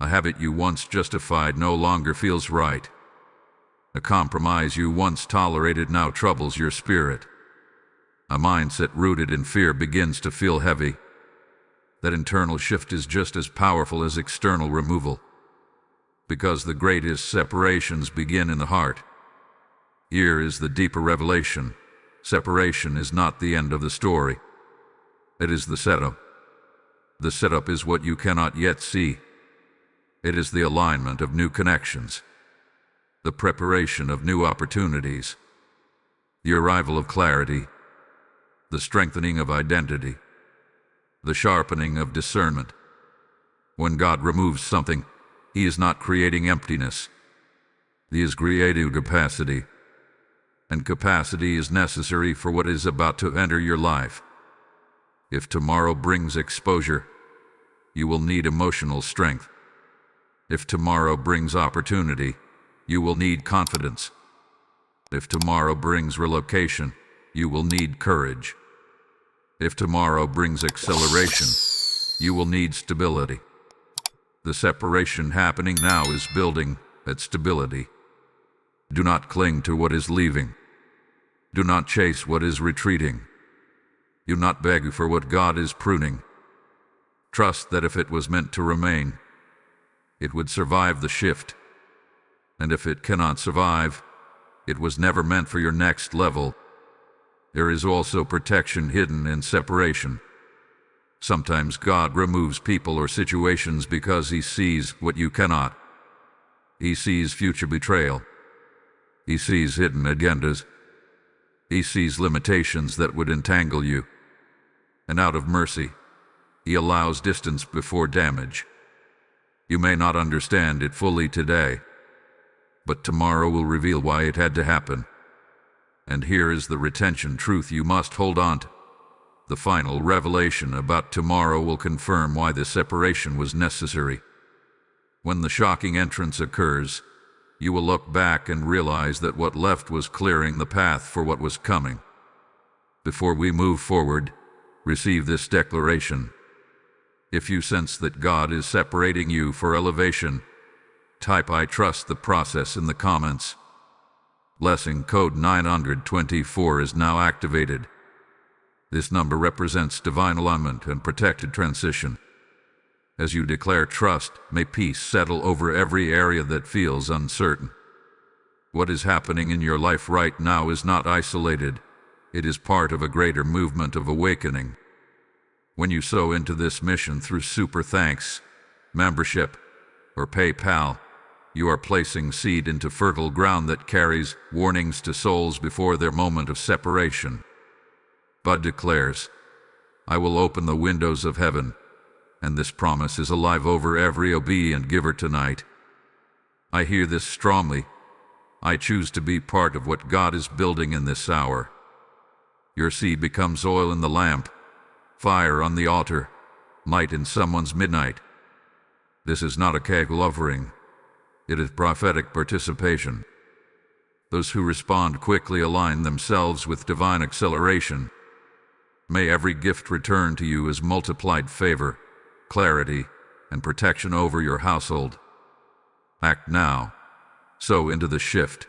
A habit you once justified no longer feels right. A compromise you once tolerated now troubles your spirit. A mindset rooted in fear begins to feel heavy. That internal shift is just as powerful as external removal, because the greatest separations begin in the heart. Here is the deeper revelation. Separation is not the end of the story. It is the setup. The setup is what you cannot yet see. It is the alignment of new connections, the preparation of new opportunities. the arrival of clarity, the strengthening of identity, the sharpening of discernment. When God removes something, He is not creating emptiness. He is creating capacity, and capacity is necessary for what is about to enter your life. If tomorrow brings exposure, you will need emotional strength. If tomorrow brings opportunity, you will need confidence. If tomorrow brings relocation, you will need courage. If tomorrow brings acceleration, you will need stability. The separation happening now is building that stability. Do not cling to what is leaving. Do not chase what is retreating. Do not beg for what God is pruning. Trust that if it was meant to remain, it would survive the shift. And if it cannot survive, it was never meant for your next level. There is also protection hidden in separation. Sometimes God removes people or situations because He sees what you cannot. He sees future betrayal. He sees hidden agendas. He sees limitations that would entangle you. And out of mercy, He allows distance before damage. You may not understand it fully today, but tomorrow will reveal why it had to happen. And here is the retention truth you must hold on to. The final revelation about tomorrow will confirm why the separation was necessary. When the shocking entrance occurs, you will look back and realize that what left was clearing the path for what was coming. Before we move forward, receive this declaration. If you sense that God is separating you for elevation, type "I trust the process" in the comments. Blessing code 924 is now activated. This number represents divine alignment and protected transition. As you declare trust, may peace settle over every area that feels uncertain. What is happening in your life right now is not isolated. It is part of a greater movement of awakening. When you sow into this mission through Super Thanks, membership, or PayPal, you are placing seed into fertile ground that carries warnings to souls before their moment of separation. Bud declares, "I will open the windows of heaven," and this promise is alive over every obedient giver tonight. I hear this strongly. I choose to be part of what God is building in this hour. Your seed becomes oil in the lamp, fire on the altar, light in someone's midnight. This is not a casual offering. It is prophetic participation. Those who respond quickly align themselves with divine acceleration. May every gift return to you as multiplied favor, clarity, and protection over your household. Act now. Sow into the shift.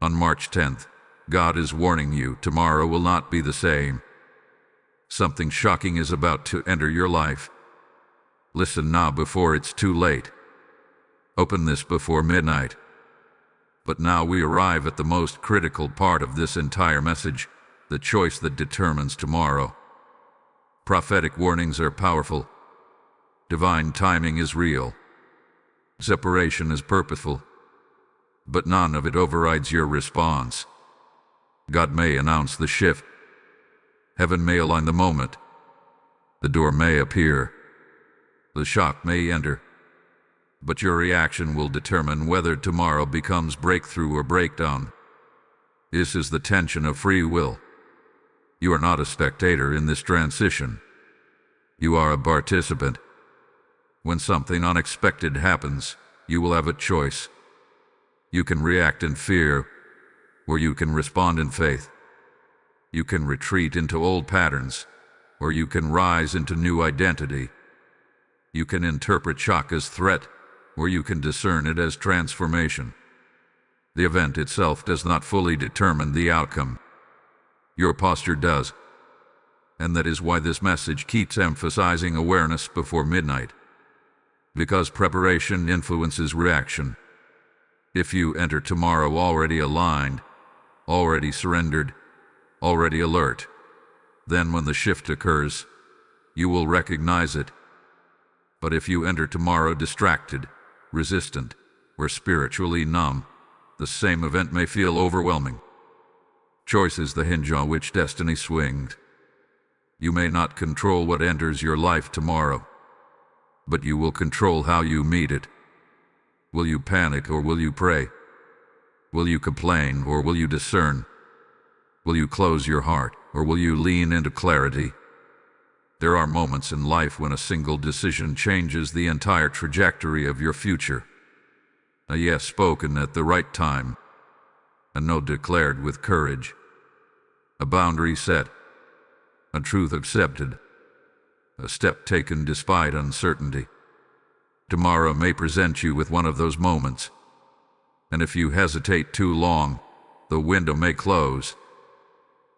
On March 10th, God is warning you tomorrow will not be the same. Something shocking is about to enter your life. Listen now before it's too late. Open this before midnight. But now we arrive at the most critical part of this entire message, the choice that determines tomorrow. Prophetic warnings are powerful. Divine timing is real. Separation is purposeful. But none of it overrides your response. God may announce the shift. Heaven may align the moment. The door may appear. The shock may enter. But your reaction will determine whether tomorrow becomes breakthrough or breakdown. This is the tension of free will. You are not a spectator in this transition. You are a participant. When something unexpected happens, you will have a choice. You can react in fear, or you can respond in faith. You can retreat into old patterns, or you can rise into new identity. You can interpret shock as threat, or you can discern it as transformation. The event itself does not fully determine the outcome. Your posture does. And that is why this message keeps emphasizing awareness before midnight. Because preparation influences reaction. If you enter tomorrow already aligned, already surrendered, already alert, then when the shift occurs, you will recognize it. But if you enter tomorrow distracted, resistant, or spiritually numb, the same event may feel overwhelming. Choice is the hinge on which destiny swings. You may not control what enters your life tomorrow, but you will control how you meet it. Will you panic or will you pray? Will you complain or will you discern? Will you close your heart or will you lean into clarity? There are moments in life when a single decision changes the entire trajectory of your future. A yes spoken at the right time, a no declared with courage, a boundary set, a truth accepted, a step taken despite uncertainty. Tomorrow may present you with one of those moments, and if you hesitate too long, the window may close.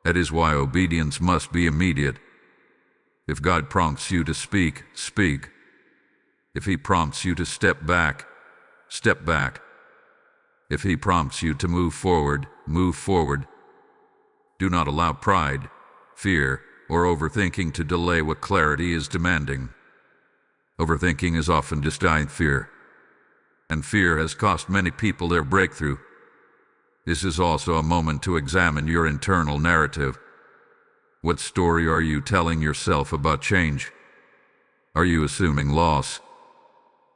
That is why obedience must be immediate. If God prompts you to speak, speak. If He prompts you to step back, step back. If He prompts you to move forward, move forward. Do not allow pride, fear, or overthinking to delay what clarity is demanding. Overthinking is often disguised fear, and fear has cost many people their breakthrough. This is also a moment to examine your internal narrative. What story are you telling yourself about change? Are you assuming loss?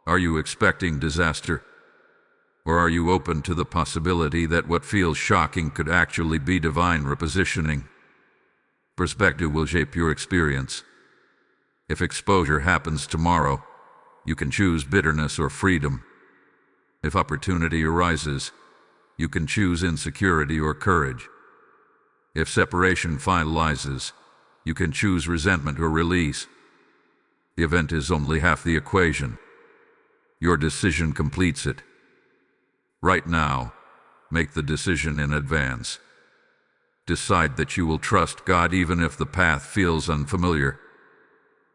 Are you expecting disaster? Or are you open to the possibility that what feels shocking could actually be divine repositioning? Perspective will shape your experience. If exposure happens tomorrow, you can choose bitterness or freedom. If opportunity arises, you can choose insecurity or courage. If separation finalizes, you can choose resentment or release. The event is only half the equation. Your decision completes it. Right now, make the decision in advance. Decide that you will trust God even if the path feels unfamiliar.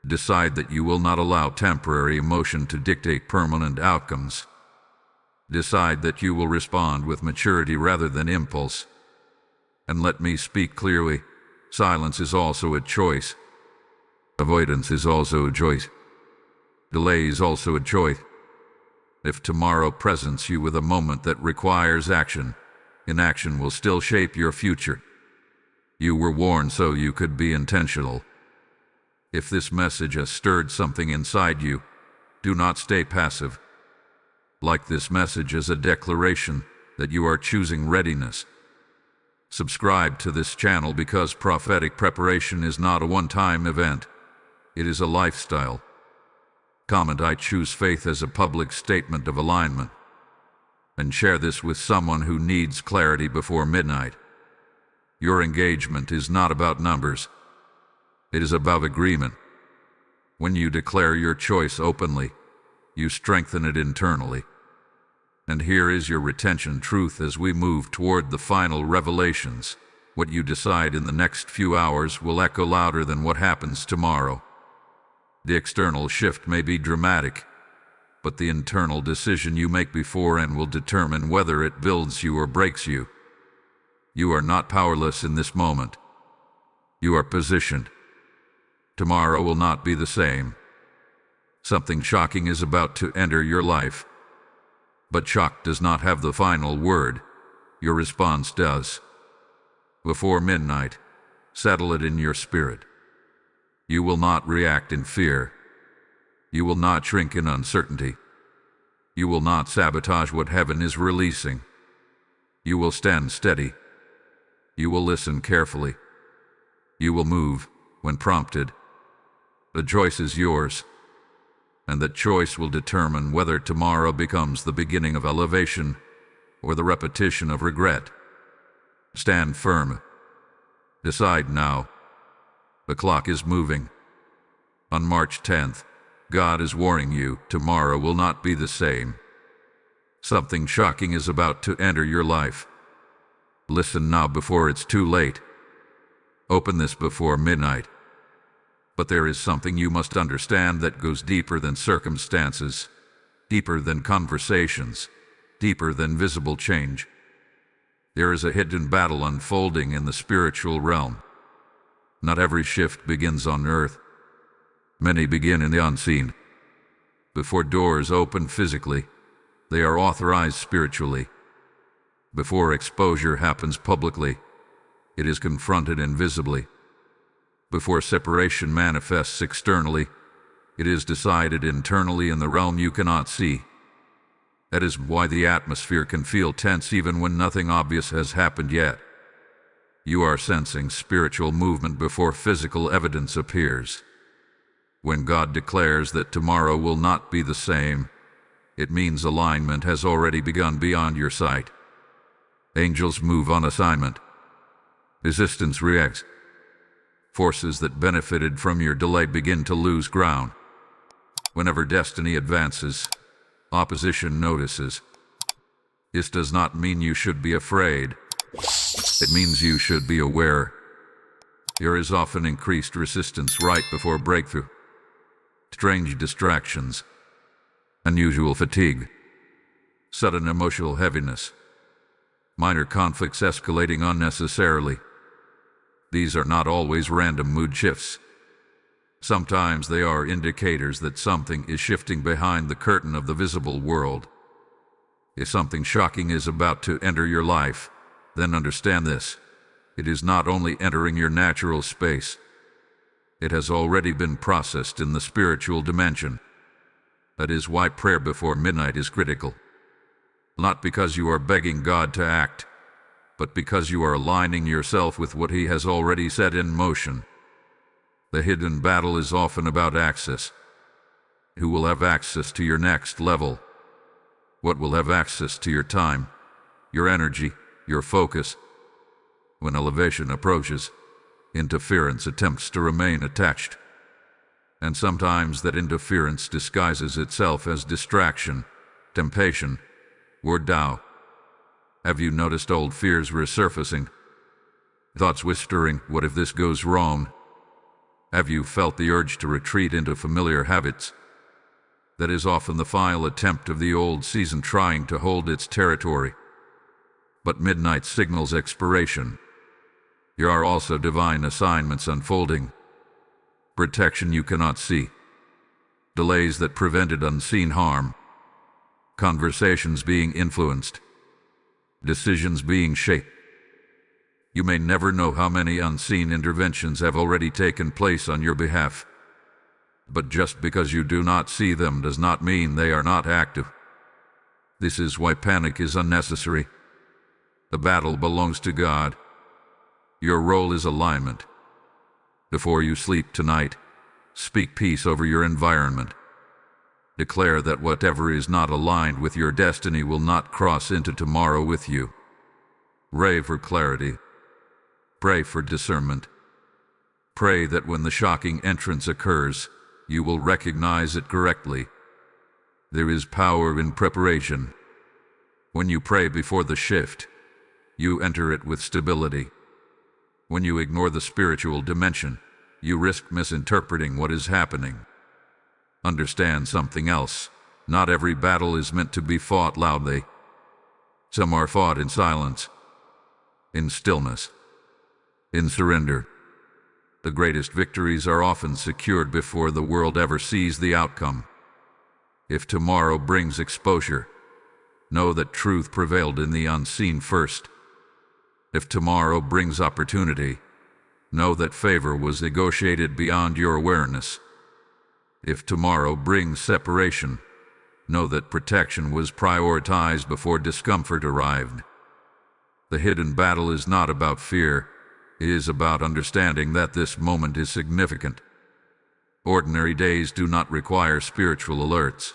Decide that you will not allow temporary emotion to dictate permanent outcomes. Decide that you will respond with maturity rather than impulse. And let me speak clearly, silence is also a choice. Avoidance is also a choice. Delay is also a choice. If tomorrow presents you with a moment that requires action, inaction will still shape your future. You were warned so you could be intentional. If this message has stirred something inside you, do not stay passive. Like this message as a declaration that you are choosing readiness. Subscribe to this channel because prophetic preparation is not a one-time event. It is a lifestyle. Comment "I choose faith" as a public statement of alignment. And share this with someone who needs clarity before midnight. Your engagement is not about numbers. It is about agreement. When you declare your choice openly, you strengthen it internally. And here is your retention truth as we move toward the final revelations. What you decide in the next few hours will echo louder than what happens tomorrow. The external shift may be dramatic, but the internal decision you make before and will determine whether it builds you or breaks you. You are not powerless in this moment. You are positioned. Tomorrow will not be the same. Something shocking is about to enter your life. But shock does not have the final word. Your response does. Before midnight, settle it in your spirit. You will not react in fear. You will not shrink in uncertainty. You will not sabotage what heaven is releasing. You will stand steady. You will listen carefully. You will move when prompted. The choice is yours, and that choice will determine whether tomorrow becomes the beginning of elevation or the repetition of regret. Stand firm. Decide now. The clock is moving. On March 10th, God is warning you, tomorrow will not be the same. Something shocking is about to enter your life. Listen now before it's too late. Open this before midnight. But there is something you must understand that goes deeper than circumstances, deeper than conversations, deeper than visible change. There is a hidden battle unfolding in the spiritual realm. Not every shift begins on earth. Many begin in the unseen. Before doors open physically, they are authorized spiritually. Before exposure happens publicly, it is confronted invisibly. Before separation manifests externally, it is decided internally in the realm you cannot see. That is why the atmosphere can feel tense even when nothing obvious has happened yet. You are sensing spiritual movement before physical evidence appears. When God declares that tomorrow will not be the same, it means alignment has already begun beyond your sight. Angels move on assignment. Resistance reacts. Forces that benefited from your delay begin to lose ground. Whenever destiny advances, opposition notices. This does not mean you should be afraid. It means you should be aware. There is often increased resistance right before breakthrough. Strange distractions, unusual fatigue, sudden emotional heaviness, minor conflicts escalating unnecessarily. These are not always random mood shifts. Sometimes they are indicators that something is shifting behind the curtain of the visible world. If something shocking is about to enter your life, then understand this. It is not only entering your natural space. It has already been processed in the spiritual dimension. That is why prayer before midnight is critical. Not because you are begging God to act, but because you are aligning yourself with what He has already set in motion. The hidden battle is often about access. Who will have access to your next level? What will have access to your time, your energy, your focus? When elevation approaches, interference attempts to remain attached. And sometimes that interference disguises itself as distraction, temptation, or doubt. Have you noticed old fears resurfacing? Thoughts whispering, what if this goes wrong? Have you felt the urge to retreat into familiar habits? That is often the final attempt of the old season trying to hold its territory. But midnight signals expiration. There are also divine assignments unfolding. Protection you cannot see. Delays that prevented unseen harm. Conversations being influenced. Decisions being shaped. You may never know how many unseen interventions have already taken place on your behalf. But just because you do not see them does not mean they are not active. This is why panic is unnecessary. The battle belongs to God. Your role is alignment. Before you sleep tonight, speak peace over your environment. Declare that whatever is not aligned with your destiny will not cross into tomorrow with you. Pray for clarity. Pray for discernment. Pray that when the shocking entrance occurs, you will recognize it correctly. There is power in preparation. When you pray before the shift, you enter it with stability. When you ignore the spiritual dimension, you risk misinterpreting what is happening. Understand something else. Not every battle is meant to be fought loudly. Some are fought in silence, in stillness, in surrender. The greatest victories are often secured before the world ever sees the outcome. If tomorrow brings exposure, know that truth prevailed in the unseen first. If tomorrow brings opportunity, know that favor was negotiated beyond your awareness. If tomorrow brings separation, know that protection was prioritized before discomfort arrived. The hidden battle is not about fear. It is about understanding that this moment is significant. Ordinary days do not require spiritual alerts,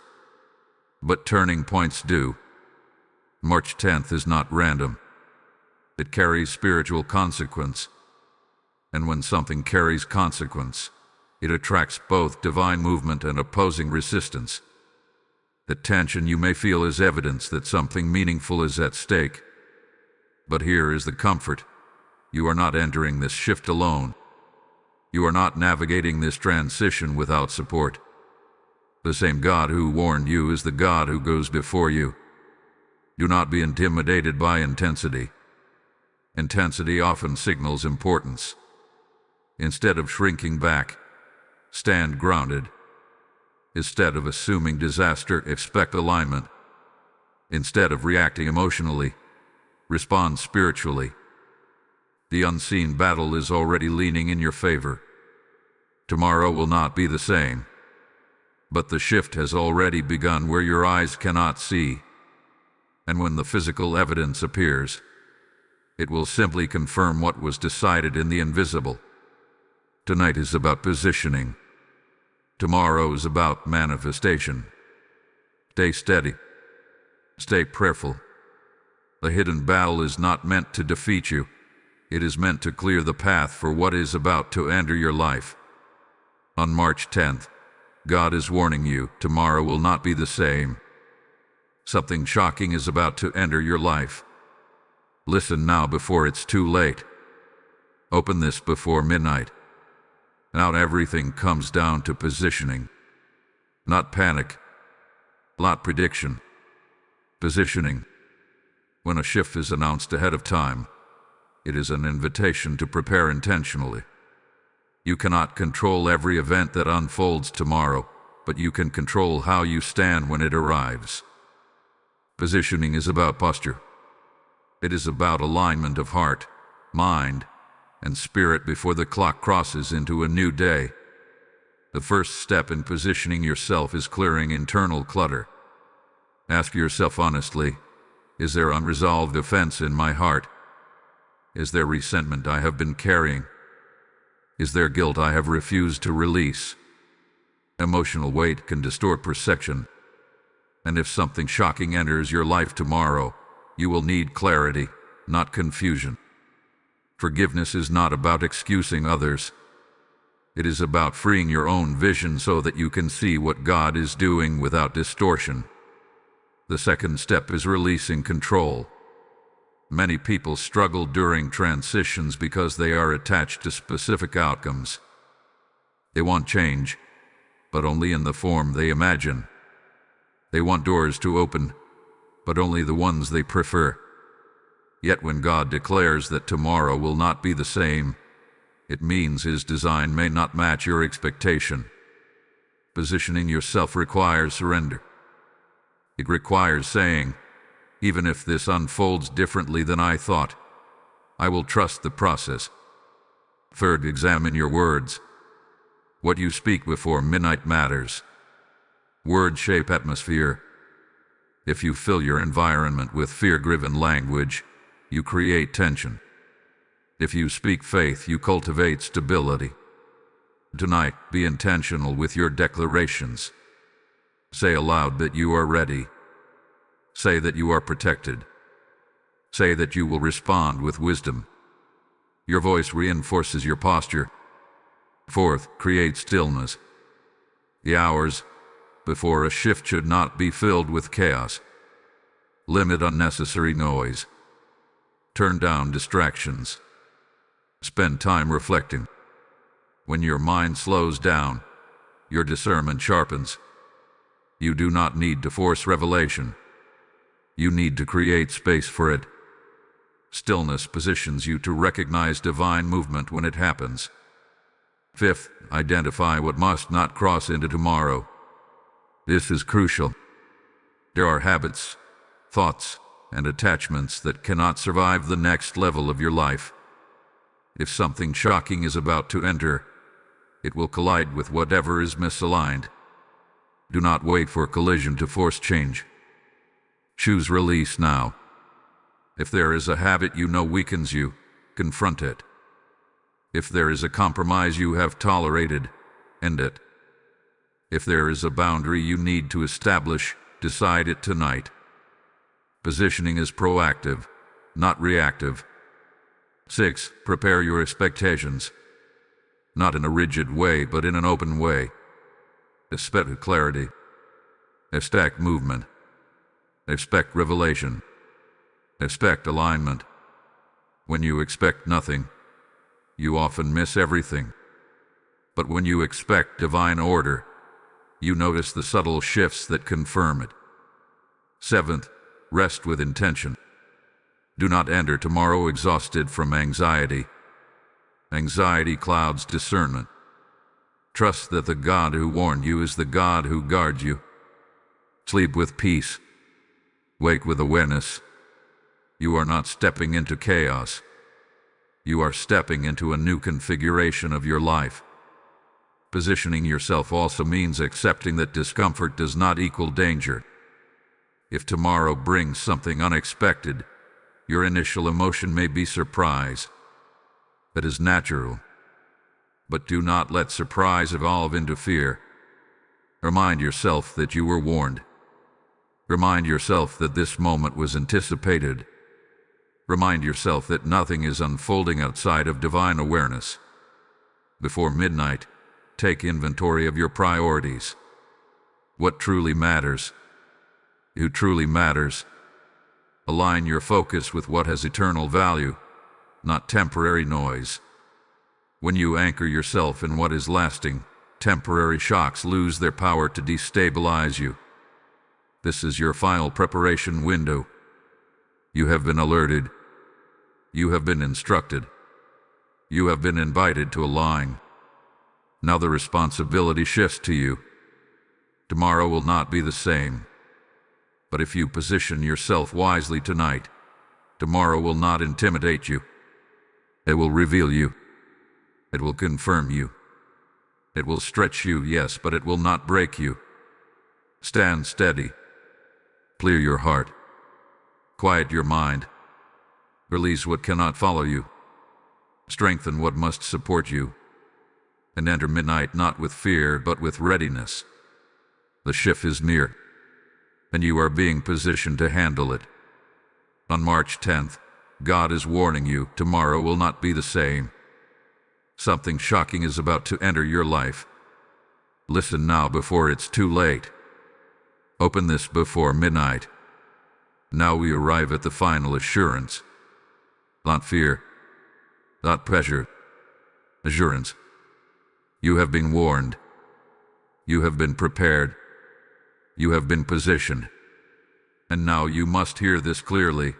but turning points do. March 10th is not random. It carries spiritual consequence. And when something carries consequence, it attracts both divine movement and opposing resistance. The tension you may feel is evidence that something meaningful is at stake. But here is the comfort. You are not entering this shift alone. You are not navigating this transition without support. The same God who warned you is the God who goes before you. Do not be intimidated by intensity. Intensity often signals importance. Instead of shrinking back, stand grounded. Instead of assuming disaster, expect alignment. Instead of reacting emotionally, respond spiritually. The unseen battle is already leaning in your favor. Tomorrow will not be the same. But the shift has already begun where your eyes cannot see. And when the physical evidence appears, it will simply confirm what was decided in the invisible. Tonight is about positioning. Tomorrow is about manifestation. Stay steady. Stay prayerful. The hidden battle is not meant to defeat you. It is meant to clear the path for what is about to enter your life. On March 10th, God is warning you, tomorrow will not be the same. Something shocking is about to enter your life. Listen now before it's too late. Open this before midnight. Now everything comes down to positioning. Not panic. Not prediction. Positioning. When a shift is announced ahead of time, it is an invitation to prepare intentionally. You cannot control every event that unfolds tomorrow, but you can control how you stand when it arrives. Positioning is about posture. It is about alignment of heart, mind, and spirit before the clock crosses into a new day. The first step in positioning yourself is clearing internal clutter. Ask yourself honestly, is there unresolved offense in my heart? Is there resentment I have been carrying? Is there guilt I have refused to release? Emotional weight can distort perception. And if something shocking enters your life tomorrow, you will need clarity, not confusion. Forgiveness is not about excusing others. It is about freeing your own vision so that you can see what God is doing without distortion. The second step is releasing control. Many people struggle during transitions because they are attached to specific outcomes. They want change, but only in the form they imagine. They want doors to open, but only the ones they prefer. Yet when God declares that tomorrow will not be the same, it means His design may not match your expectation. Positioning yourself requires surrender. It requires saying, even if this unfolds differently than I thought, I will trust the process. Third, examine your words. What you speak before midnight matters. Words shape atmosphere. If you fill your environment with fear-driven language, you create tension. If you speak faith, you cultivate stability. Tonight, be intentional with your declarations. Say aloud that you are ready. Say that you are protected. Say that you will respond with wisdom. Your voice reinforces your posture. Fourth, create stillness. The hours before a shift should not be filled with chaos. Limit unnecessary noise. Turn down distractions. Spend time reflecting. When your mind slows down, your discernment sharpens. You do not need to force revelation. You need to create space for it. Stillness positions you to recognize divine movement when it happens. Fifth, identify what must not cross into tomorrow. This is crucial. There are habits, thoughts, and attachments that cannot survive the next level of your life. If something shocking is about to enter, it will collide with whatever is misaligned. Do not wait for collision to force change. Choose release now. If there is a habit you know weakens you, confront it. If there is a compromise you have tolerated, end it. If there is a boundary you need to establish, decide it tonight. Positioning is proactive, not reactive. 6. Prepare your expectations. Not in a rigid way, but in an open way. Expect clarity. Expect movement. Expect revelation. Expect alignment. When you expect nothing, you often miss everything. But when you expect divine order, you notice the subtle shifts that confirm it. 7th, rest with intention. Do not enter tomorrow exhausted from anxiety. Anxiety clouds discernment. Trust that the God who warned you is the God who guards you. Sleep with peace. Wake with awareness. You are not stepping into chaos. You are stepping into a new configuration of your life. Positioning yourself also means accepting that discomfort does not equal danger. If tomorrow brings something unexpected, your initial emotion may be surprise. That is natural. But do not let surprise evolve into fear. Remind yourself that you were warned. Remind yourself that this moment was anticipated. Remind yourself that nothing is unfolding outside of divine awareness. Before midnight, take inventory of your priorities. What truly matters? Who truly matters? Align your focus with what has eternal value, not temporary noise. When you anchor yourself in what is lasting, temporary shocks lose their power to destabilize you. This is your final preparation window. You have been alerted. You have been instructed. You have been invited to align. Now the responsibility shifts to you. Tomorrow will not be the same. But if you position yourself wisely tonight, tomorrow will not intimidate you. It will reveal you. It will confirm you. It will stretch you, yes, but it will not break you. Stand steady. Clear your heart. Quiet your mind. Release what cannot follow you. Strengthen what must support you. And enter midnight not with fear, but with readiness. The shift is near, and you are being positioned to handle it. On March 10th, God is warning you, tomorrow will not be the same. Something shocking is about to enter your life. Listen now before it's too late. Open this before midnight. Now we arrive at the final assurance. Not fear, not pressure, assurance. You have been warned. You have been prepared. You have been positioned. And now you must hear this clearly.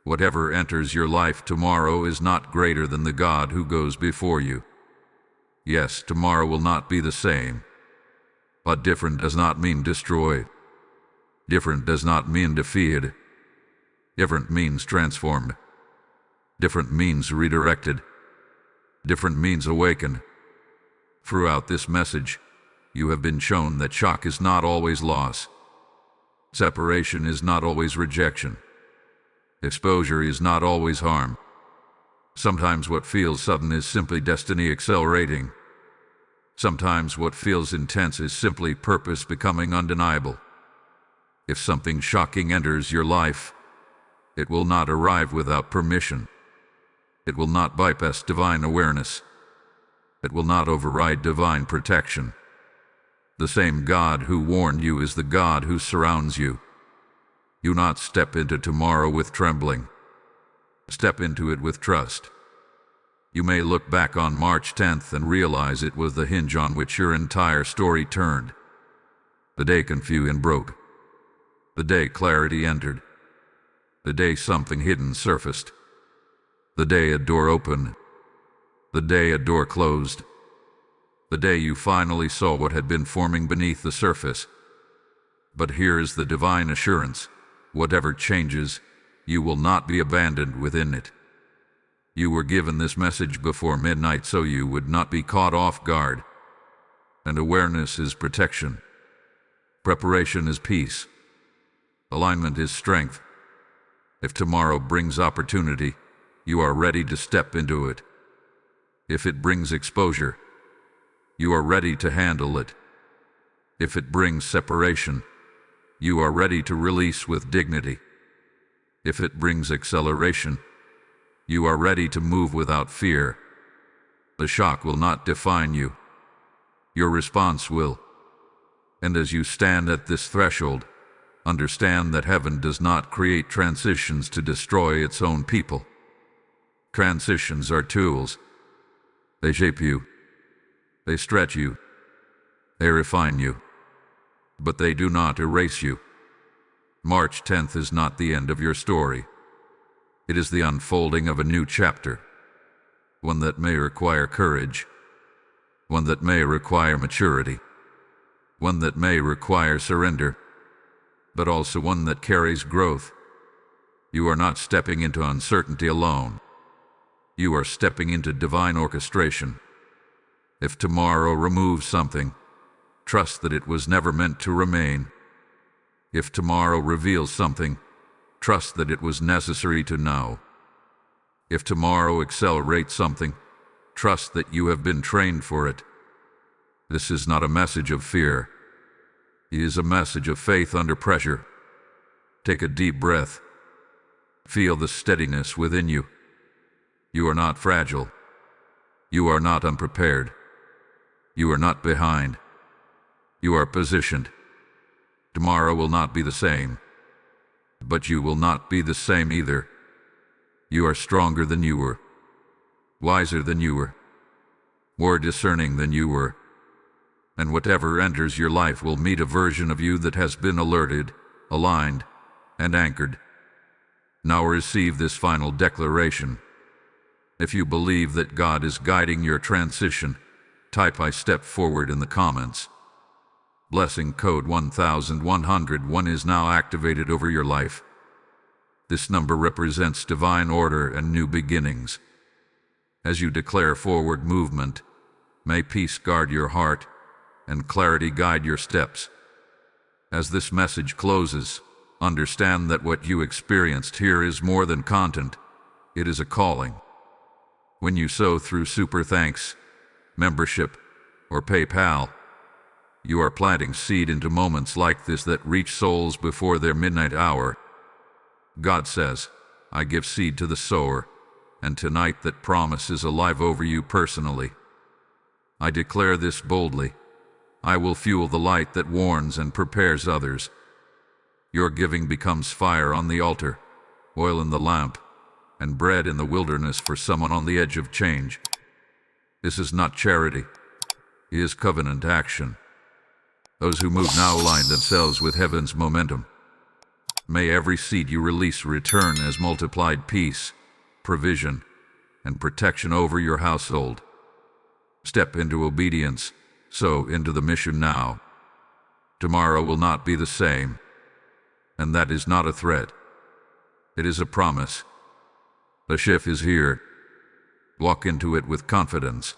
Whatever enters your life tomorrow is not greater than the God who goes before you. Yes, tomorrow will not be the same. But different does not mean destroyed. Different does not mean defeated. Different means transformed. Different means redirected. Different means awakened. Throughout this message, you have been shown that shock is not always loss. Separation is not always rejection. Exposure is not always harm. Sometimes what feels sudden is simply destiny accelerating. Sometimes what feels intense is simply purpose becoming undeniable. If something shocking enters your life, it will not arrive without permission. It will not bypass divine awareness. It will not override divine protection. The same God who warned you is the God who surrounds you. Do not step into tomorrow with trembling. Step into it with trust. You may look back on March 10th and realize it was the hinge on which your entire story turned. The day confusion broke. The day clarity entered. The day something hidden surfaced. The day a door opened. The day a door closed. The day you finally saw what had been forming beneath the surface. But here is the divine assurance. Whatever changes, you will not be abandoned within it. You were given this message before midnight so you would not be caught off guard. And awareness is protection. Preparation is peace. Alignment is strength. If tomorrow brings opportunity, you are ready to step into it. If it brings exposure, you are ready to handle it. If it brings separation, you are ready to release with dignity. If it brings acceleration, you are ready to move without fear. The shock will not define you. Your response will. And as you stand at this threshold, understand that heaven does not create transitions to destroy its own people. Transitions are tools. They shape you. They stretch you. They refine you. But they do not erase you. March 10th is not the end of your story. It is the unfolding of a new chapter. One that may require courage. One that may require maturity. One that may require surrender. But also one that carries growth. You are not stepping into uncertainty alone. You are stepping into divine orchestration. If tomorrow removes something, trust that it was never meant to remain. If tomorrow reveals something, trust that it was necessary to know. If tomorrow accelerates something, trust that you have been trained for it. This is not a message of fear. It is a message of faith under pressure. Take a deep breath. Feel the steadiness within you. You are not fragile. You are not unprepared. You are not behind. You are positioned. Tomorrow will not be the same. But you will not be the same either. You are stronger than you were, wiser than you were, more discerning than you were. And whatever enters your life will meet a version of you that has been alerted, aligned, and anchored. Now receive this final declaration. If you believe that God is guiding your transition, type "I step forward" in the comments. Blessing code 1101 is now activated over your life. This number represents divine order and new beginnings. As you declare forward movement, may peace guard your heart and clarity guide your steps. As this message closes, understand that what you experienced here is more than content. It is a calling. When you sow through Super Thanks, membership, or PayPal, you are planting seed into moments like this that reach souls before their midnight hour. God says, "I give seed to the sower," and tonight that promise is alive over you personally. I declare this boldly. I will fuel the light that warns and prepares others. Your giving becomes fire on the altar, oil in the lamp, and bread in the wilderness for someone on the edge of change. This is not charity. It is covenant action. Those who move now align themselves with heaven's momentum. May every seed you release return as multiplied peace, provision, and protection over your household. Step into obedience, sow into the mission now. Tomorrow will not be the same, and that is not a threat. It is a promise. The shift is here. Walk into it with confidence.